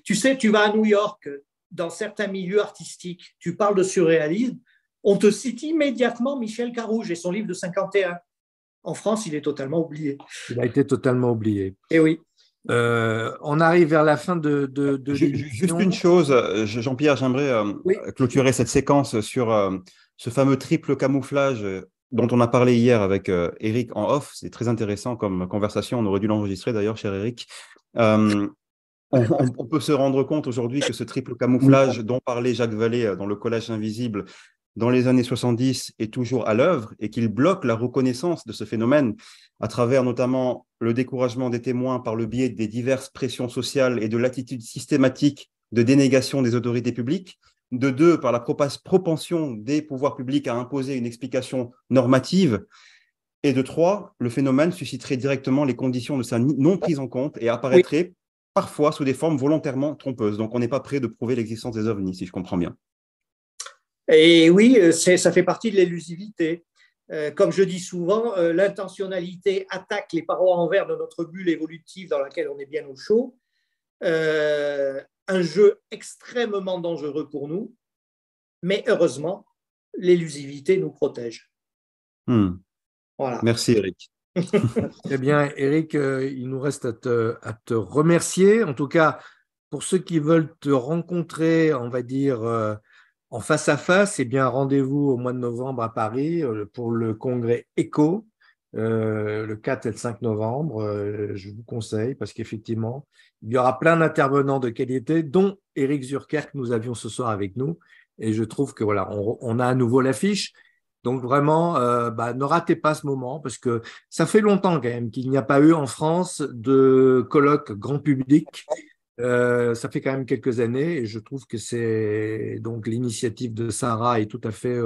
Tu sais, tu vas à New York, dans certains milieux artistiques, tu parles de surréalisme, on te cite immédiatement Michel Carrouge et son livre de 51. En France, il est totalement oublié. Il a été totalement oublié. Et oui. On arrive vers la fin de Juste une chose, Jean-Pierre, j'aimerais clôturer cette séquence sur ce fameux triple camouflage dont on a parlé hier avec Eric en off. C'est très intéressant comme conversation. On aurait dû l'enregistrer d'ailleurs, cher Eric. On peut se rendre compte aujourd'hui que ce triple camouflage dont parlait Jacques Vallée dans le Collage invisible dans les années 70 est toujours à l'œuvre et qu'il bloque la reconnaissance de ce phénomène à travers notamment le découragement des témoins par le biais des diverses pressions sociales et de l'attitude systématique de dénégation des autorités publiques, de deux, par la propension des pouvoirs publics à imposer une explication normative, et de trois, le phénomène susciterait directement les conditions de sa non prise en compte et apparaîtrait parfois sous des formes volontairement trompeuses. Donc, on n'est pas prêt de prouver l'existence des ovnis, si je comprends bien. Et oui, ça fait partie de l'élusivité. Comme je dis souvent, l'intentionnalité attaque les parois en verre de notre bulle évolutive dans laquelle on est bien au chaud. Un jeu extrêmement dangereux pour nous, mais heureusement, l'élusivité nous protège. Voilà. Merci, Eric. Très bien, Eric, il nous reste à te remercier. En tout cas, pour ceux qui veulent te rencontrer, on va dire, en face à face, eh bien, rendez-vous au mois de novembre à Paris pour le congrès ECHO, le 4 et le 5 novembre. Je vous conseille parce qu'effectivement, il y aura plein d'intervenants de qualité, dont Eric Zurker que nous avions ce soir avec nous. Et je trouve que voilà, on a à nouveau l'affiche. Donc vraiment, ne ratez pas ce moment parce que ça fait longtemps quand même qu'il n'y a pas eu en France de colloque grand public. Ça fait quand même quelques années et je trouve que c'est donc l'initiative de Sarah est tout à fait,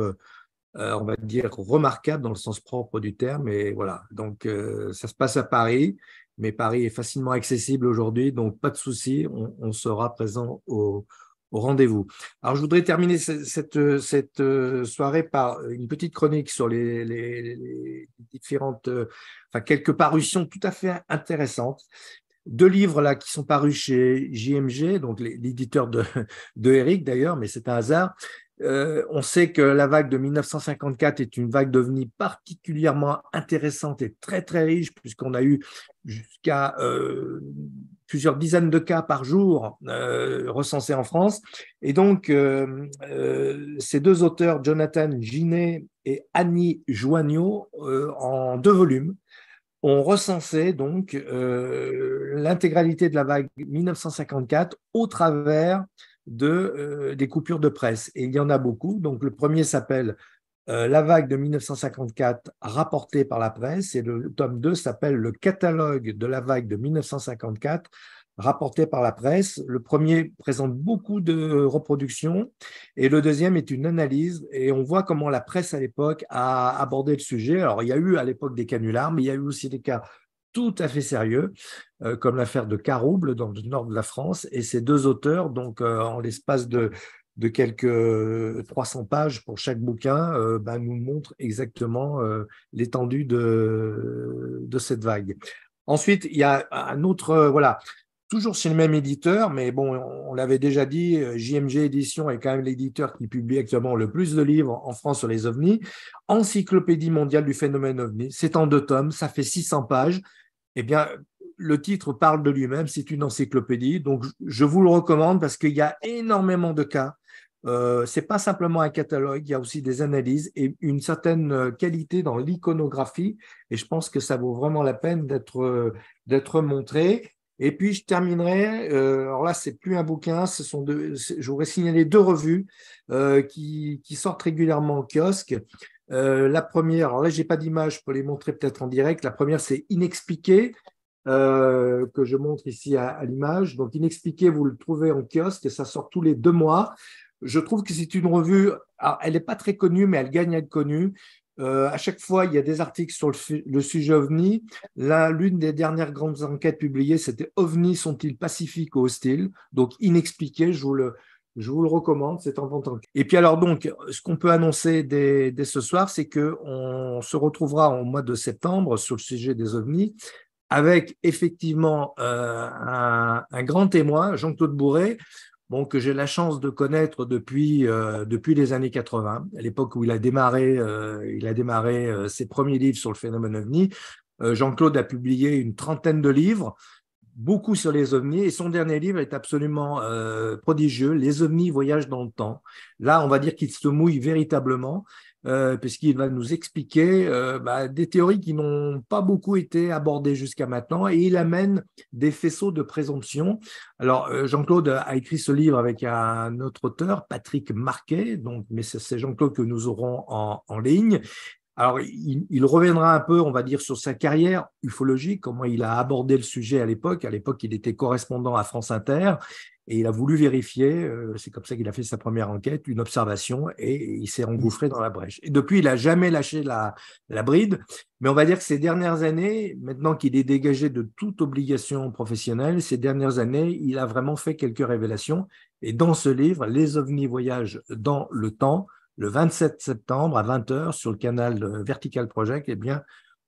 on va dire, remarquable dans le sens propre du terme. Et voilà, donc ça se passe à Paris, mais Paris est facilement accessible aujourd'hui, donc pas de souci, on sera présent au rendez-vous. Alors, je voudrais terminer cette soirée par une petite chronique sur les différentes, quelques parutions tout à fait intéressantes. 2 livres là qui sont parus chez JMG, donc l'éditeur de Eric d'ailleurs, mais c'est un hasard. On sait que la vague de 1954 est une vague d'ovnis particulièrement intéressante et très très riche puisqu'on a eu jusqu'à plusieurs dizaines de cas par jour recensés en France. Et donc, ces 2 auteurs, Jonathan Ginet et Annie Joignot, en 2 volumes, ont recensé donc l'intégralité de la vague 1954 au travers des coupures de presse. Et il y en a beaucoup. Donc, le premier s'appelle La vague de 1954 rapportée par la presse et le tome 2 s'appelle Le catalogue de la vague de 1954 rapporté par la presse. Le premier présente beaucoup de reproductions et le deuxième est une analyse et on voit comment la presse à l'époque a abordé le sujet. Alors, il y a eu à l'époque des canulars, mais il y a eu aussi des cas tout à fait sérieux, comme l'affaire de Carouble dans le nord de la France. Et ces deux auteurs, donc en l'espace de quelques 300 pages pour chaque bouquin, nous montrent exactement l'étendue de cette vague. Ensuite, il y a un autre, voilà, toujours chez le même éditeur, mais bon, on l'avait déjà dit, JMG Édition est quand même l'éditeur qui publie actuellement le plus de livres en France sur les ovnis. Encyclopédie mondiale du phénomène ovni, c'est en 2 tomes, ça fait 600 pages. Eh bien, le titre parle de lui-même, c'est une encyclopédie, donc je vous le recommande parce qu'il y a énormément de cas. C'est pas simplement un catalogue, il y a aussi des analyses et une certaine qualité dans l'iconographie, et je pense que ça vaut vraiment la peine d'être montré. Et puis je terminerai, alors là c'est plus un bouquin, je voudrais signaler 2 revues qui sortent régulièrement au kiosque. La première, alors là j'ai pas d'image pour les montrer peut-être en direct. La première c'est Inexpliqué, que je montre ici à l'image. Donc Inexpliqué, vous le trouvez en kiosque et ça sort tous les 2 mois. Je trouve que c'est une revue, alors, elle n'est pas très connue, mais elle gagne à être connue. À chaque fois, il y a des articles sur le sujet OVNI. Là, l'une des dernières grandes enquêtes publiées, c'était OVNI sont-ils pacifiques ou hostiles? Donc, Inexpliqué, je vous le recommande, c'est en vente. Et puis alors donc, ce qu'on peut annoncer dès ce soir, c'est qu'on se retrouvera au mois de septembre sur le sujet des OVNI avec effectivement un grand témoin, Jean-Claude Bourret, bon, que j'ai la chance de connaître depuis les années 80, à l'époque où il a démarré ses premiers livres sur le phénomène OVNI. Jean-Claude a publié une trentaine de livres, beaucoup sur les ovnis, et son dernier livre est absolument prodigieux, Les ovnis voyagent dans le temps. Là, on va dire qu'il se mouille véritablement, puisqu'il va nous expliquer des théories qui n'ont pas beaucoup été abordées jusqu'à maintenant, et il amène des faisceaux de présomption. Alors, Jean-Claude a écrit ce livre avec un autre auteur, Patrick Marquet, donc, mais c'est Jean-Claude que nous aurons en ligne. Alors, il reviendra un peu, on va dire, sur sa carrière ufologique, comment il a abordé le sujet à l'époque. À l'époque, il était correspondant à France Inter et il a voulu vérifier, c'est comme ça qu'il a fait sa première enquête, une observation, et il s'est engouffré dans la brèche. Et depuis, il n'a jamais lâché la bride, mais on va dire que ces dernières années, maintenant qu'il est dégagé de toute obligation professionnelle, ces dernières années, il a vraiment fait quelques révélations. Et dans ce livre, Les ovnis voyagent dans le temps, le 27 septembre à 20h sur le canal Vertical Project, eh bien,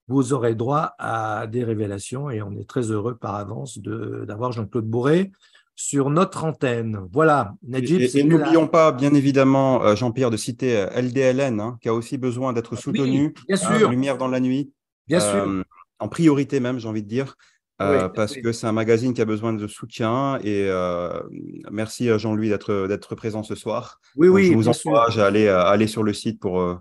vous aurez droit à des révélations et on est très heureux par avance d'avoir Jean-Claude Bourret sur notre antenne. Voilà, Najib. Et n'oublions pas, bien évidemment, Jean-Pierre, de citer LDLN, qui a aussi besoin d'être soutenu. Oui, bien sûr. Lumière dans la nuit. Bien sûr. En priorité même, j'ai envie de dire. Parce que c'est un magazine qui a besoin de soutien et merci Jean-Louis d'être présent ce soir. Oui, donc, oui, je vous encourage à aller sur le site pour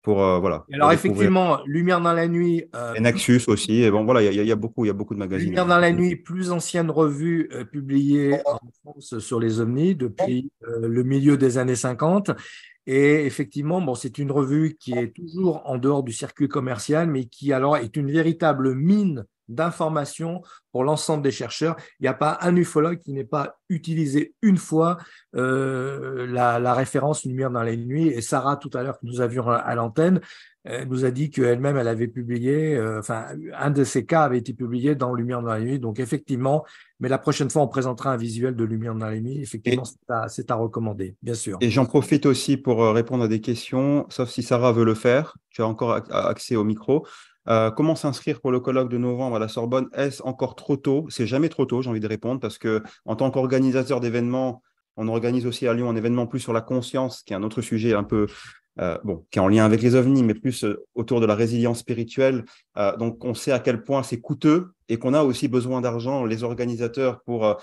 voilà. Et alors effectivement, Lumière dans la nuit. Et Nexus aussi. Et bon voilà, il y a beaucoup de magazines. Lumière dans la nuit, plus ancienne revue publiée en France sur les ovnis depuis le milieu des années 50. Et effectivement, bon, c'est une revue qui est toujours en dehors du circuit commercial, mais qui alors est une véritable mine d'informations pour l'ensemble des chercheurs. Il n'y a pas un ufologue qui n'ait pas utilisé une fois la référence Lumière dans la nuit. Et Sarah, tout à l'heure, que nous avions à l'antenne, nous a dit qu'elle-même, elle avait publié, un de ces cas avait été publié dans Lumière dans la nuit. Donc, effectivement, mais la prochaine fois, on présentera un visuel de Lumière dans la nuit. Effectivement, c'est à recommander, bien sûr. Et j'en profite aussi pour répondre à des questions, sauf si Sarah veut le faire. Tu as encore accès au micro. Comment s'inscrire pour le colloque de novembre à la Sorbonne? Est-ce encore trop tôt? C'est jamais trop tôt, j'ai envie de répondre, parce que en tant qu'organisateur d'événements, on organise aussi à Lyon un événement plus sur la conscience, qui est un autre sujet un peu qui est en lien avec les ovnis, mais plus autour de la résilience spirituelle. Donc, on sait à quel point c'est coûteux et qu'on a aussi besoin d'argent, les organisateurs, pour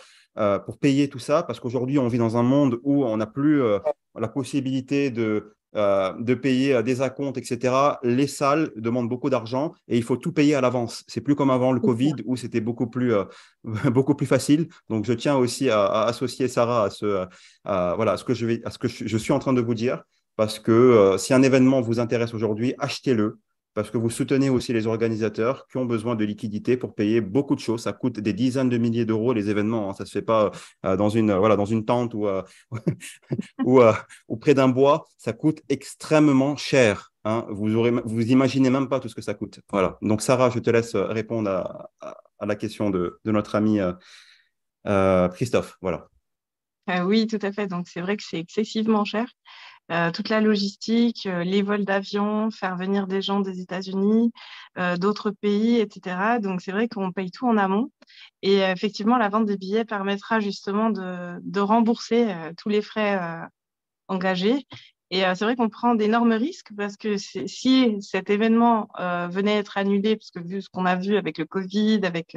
payer tout ça, parce qu'aujourd'hui, on vit dans un monde où on n'a plus la possibilité de payer des acomptes, etc. Les salles demandent beaucoup d'argent et il faut tout payer à l'avance. C'est plus comme avant le Covid où c'était beaucoup plus facile. Donc, je tiens aussi à associer Sarah à ce que je suis en train de vous dire. Parce que si un événement vous intéresse aujourd'hui, achetez-le, parce que vous soutenez aussi les organisateurs qui ont besoin de liquidités pour payer beaucoup de choses. Ça coûte des dizaines de milliers d'euros les événements. Ça ne se fait pas dans une tente ou près d'un bois. Ça coûte extrêmement cher. Hein, vous imaginez même pas tout ce que ça coûte. Voilà. Donc, Sarah, je te laisse répondre à la question de notre ami Christophe. Voilà. Oui, tout à fait. Donc, c'est vrai que c'est excessivement cher. Toute la logistique, les vols d'avion, faire venir des gens des États-Unis, d'autres pays, etc. Donc, c'est vrai qu'on paye tout en amont. Et effectivement, la vente des billets permettra justement de rembourser tous les frais engagés. Et c'est vrai qu'on prend d'énormes risques parce que si cet événement venait à être annulé, parce que vu ce qu'on a vu avec le Covid, avec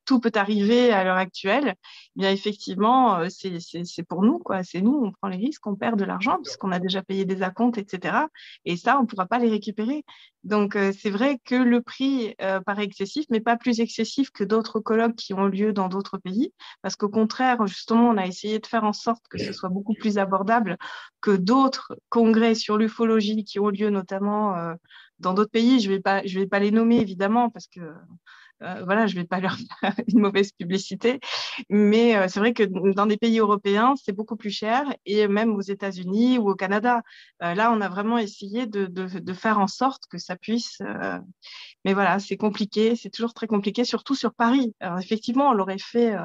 tout peut arriver à l'heure actuelle, eh bien effectivement, c'est pour nous, quoi. C'est nous, on prend les risques, on perd de l'argent puisqu'on a déjà payé des acomptes, etc. Et ça, on ne pourra pas les récupérer. Donc c'est vrai que le prix paraît excessif, mais pas plus excessif que d'autres colloques qui ont lieu dans d'autres pays, parce qu'au contraire, justement, on a essayé de faire en sorte que ce soit beaucoup plus abordable que d'autres congrès sur l'ufologie qui ont lieu notamment dans d'autres pays. Je vais pas les nommer évidemment parce que voilà, je vais pas leur faire une mauvaise publicité, mais c'est vrai que dans des pays européens, c'est beaucoup plus cher et même aux États-Unis ou au Canada. Là, on a vraiment essayé de faire en sorte que ça puisse. Mais voilà, c'est compliqué, c'est toujours très compliqué, surtout sur Paris. Alors, effectivement, on l'aurait fait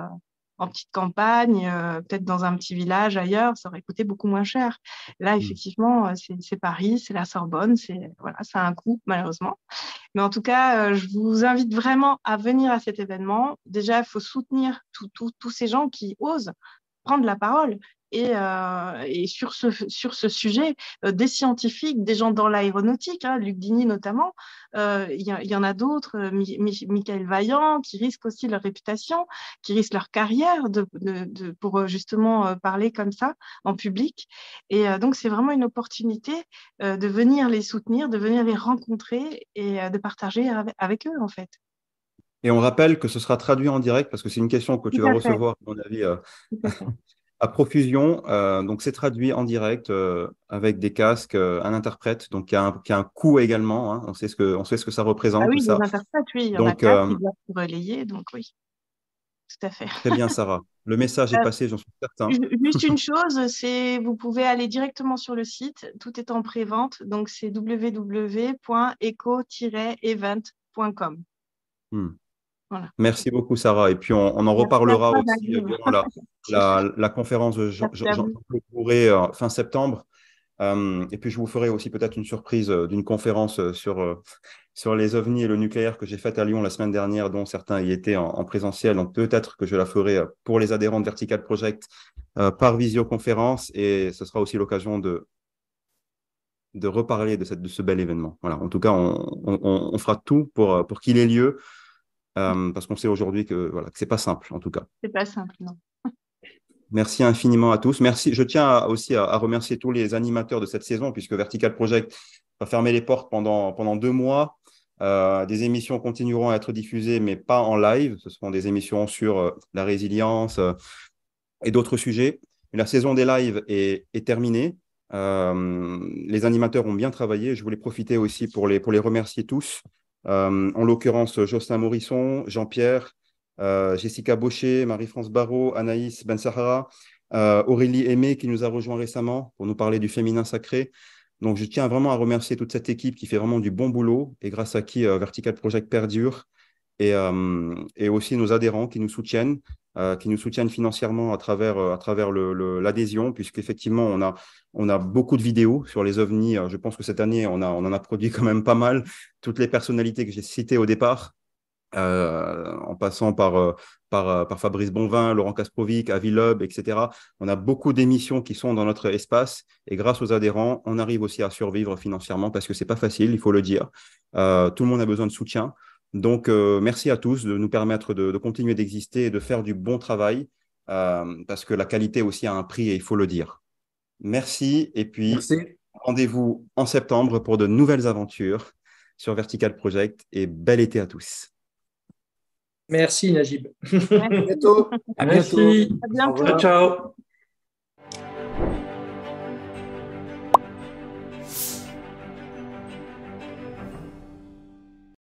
en petite campagne, peut-être dans un petit village ailleurs, ça aurait coûté beaucoup moins cher. Là, effectivement, c'est Paris, c'est la Sorbonne, voilà, ça a un coût, malheureusement. Mais en tout cas, je vous invite vraiment à venir à cet événement. Déjà, il faut soutenir tous ces gens qui osent prendre la parole. Et sur ce sujet, des scientifiques, des gens dans l'aéronautique, hein, Luc Digny notamment, y en a d'autres, Michael Vaillant, qui risquent aussi leur réputation, qui risquent leur carrière pour justement parler comme ça en public. Et donc, c'est vraiment une opportunité de venir les soutenir, de venir les rencontrer et de partager avec eux, en fait. Et on rappelle que ce sera traduit en direct parce que c'est une question que tu Tout vas à fait. recevoir, à mon avis, Tout à fait. à profusion. Donc, c'est traduit en direct avec des casques, un interprète, donc qui a un coût également. Hein. On sait on sait ce que ça Ah représente, tout oui, des ça. interprètes, oui, il y en a Donc, 4 qui doivent se relayer, donc oui, tout à fait. très bien, Sarah. Le message est Euh, passé, j'en suis certain. Juste une chose, c'est vous pouvez aller directement sur le site, tout est en pré-vente, donc c'est www.eco-event.com. Voilà. Merci beaucoup, Sarah. Et puis, on en Merci à reparlera toi, aussi David. durant la conférence de Merci à vous. Jean-Claude Bourré fin septembre. Et puis, je vous ferai aussi peut-être une surprise d'une conférence sur les ovnis et le nucléaire que j'ai faite à Lyon la semaine dernière, dont certains y étaient en présentiel. Donc, peut-être que je la ferai pour les adhérents de Vertical Project par visioconférence. Et ce sera aussi l'occasion de reparler de ce bel événement. Voilà. En tout cas, on fera tout pour qu'il ait lieu. Parce qu'on sait aujourd'hui que voilà, que c'est pas simple, en tout cas. C'est pas simple, non. Merci infiniment à tous. Merci. Je tiens aussi à remercier tous les animateurs de cette saison, puisque Vertical Project va fermer les portes pendant 2 mois. Des émissions continueront à être diffusées, mais pas en live. Ce seront des émissions sur la résilience et d'autres sujets. Mais la saison des lives est terminée. Les animateurs ont bien travaillé. Je voulais profiter aussi pour les remercier tous. En l'occurrence, Jocelyn Morisson, Jean-Pierre, Jessica Baucher, Marie-France Barrault, Anaïs Ben-Sahara, Aurélie Aimé qui nous a rejoint récemment pour nous parler du féminin sacré. Donc, je tiens vraiment à remercier toute cette équipe qui fait vraiment du bon boulot et grâce à qui Vertical Project perdure et aussi nos adhérents qui nous soutiennent financièrement à travers l'adhésion, puisqu'effectivement, on a beaucoup de vidéos sur les ovnis. Je pense que cette année, on en a produit quand même pas mal. Toutes les personnalités que j'ai citées au départ, en passant par Fabrice Bonvin, Laurent Kasprovic, Avi Loeb, etc. On a beaucoup d'émissions qui sont dans notre espace et grâce aux adhérents, on arrive aussi à survivre financièrement parce que c'est pas facile, il faut le dire. Tout le monde a besoin de soutien. Donc, merci à tous de nous permettre de continuer d'exister et de faire du bon travail parce que la qualité aussi a un prix et il faut le dire. Merci et puis Merci. rendez-vous en septembre pour de nouvelles aventures sur Vertical Project et bel été à tous. Merci, Najib. Merci. À bientôt. À bientôt. Merci. À Au bientôt. revoir. Ciao, ciao.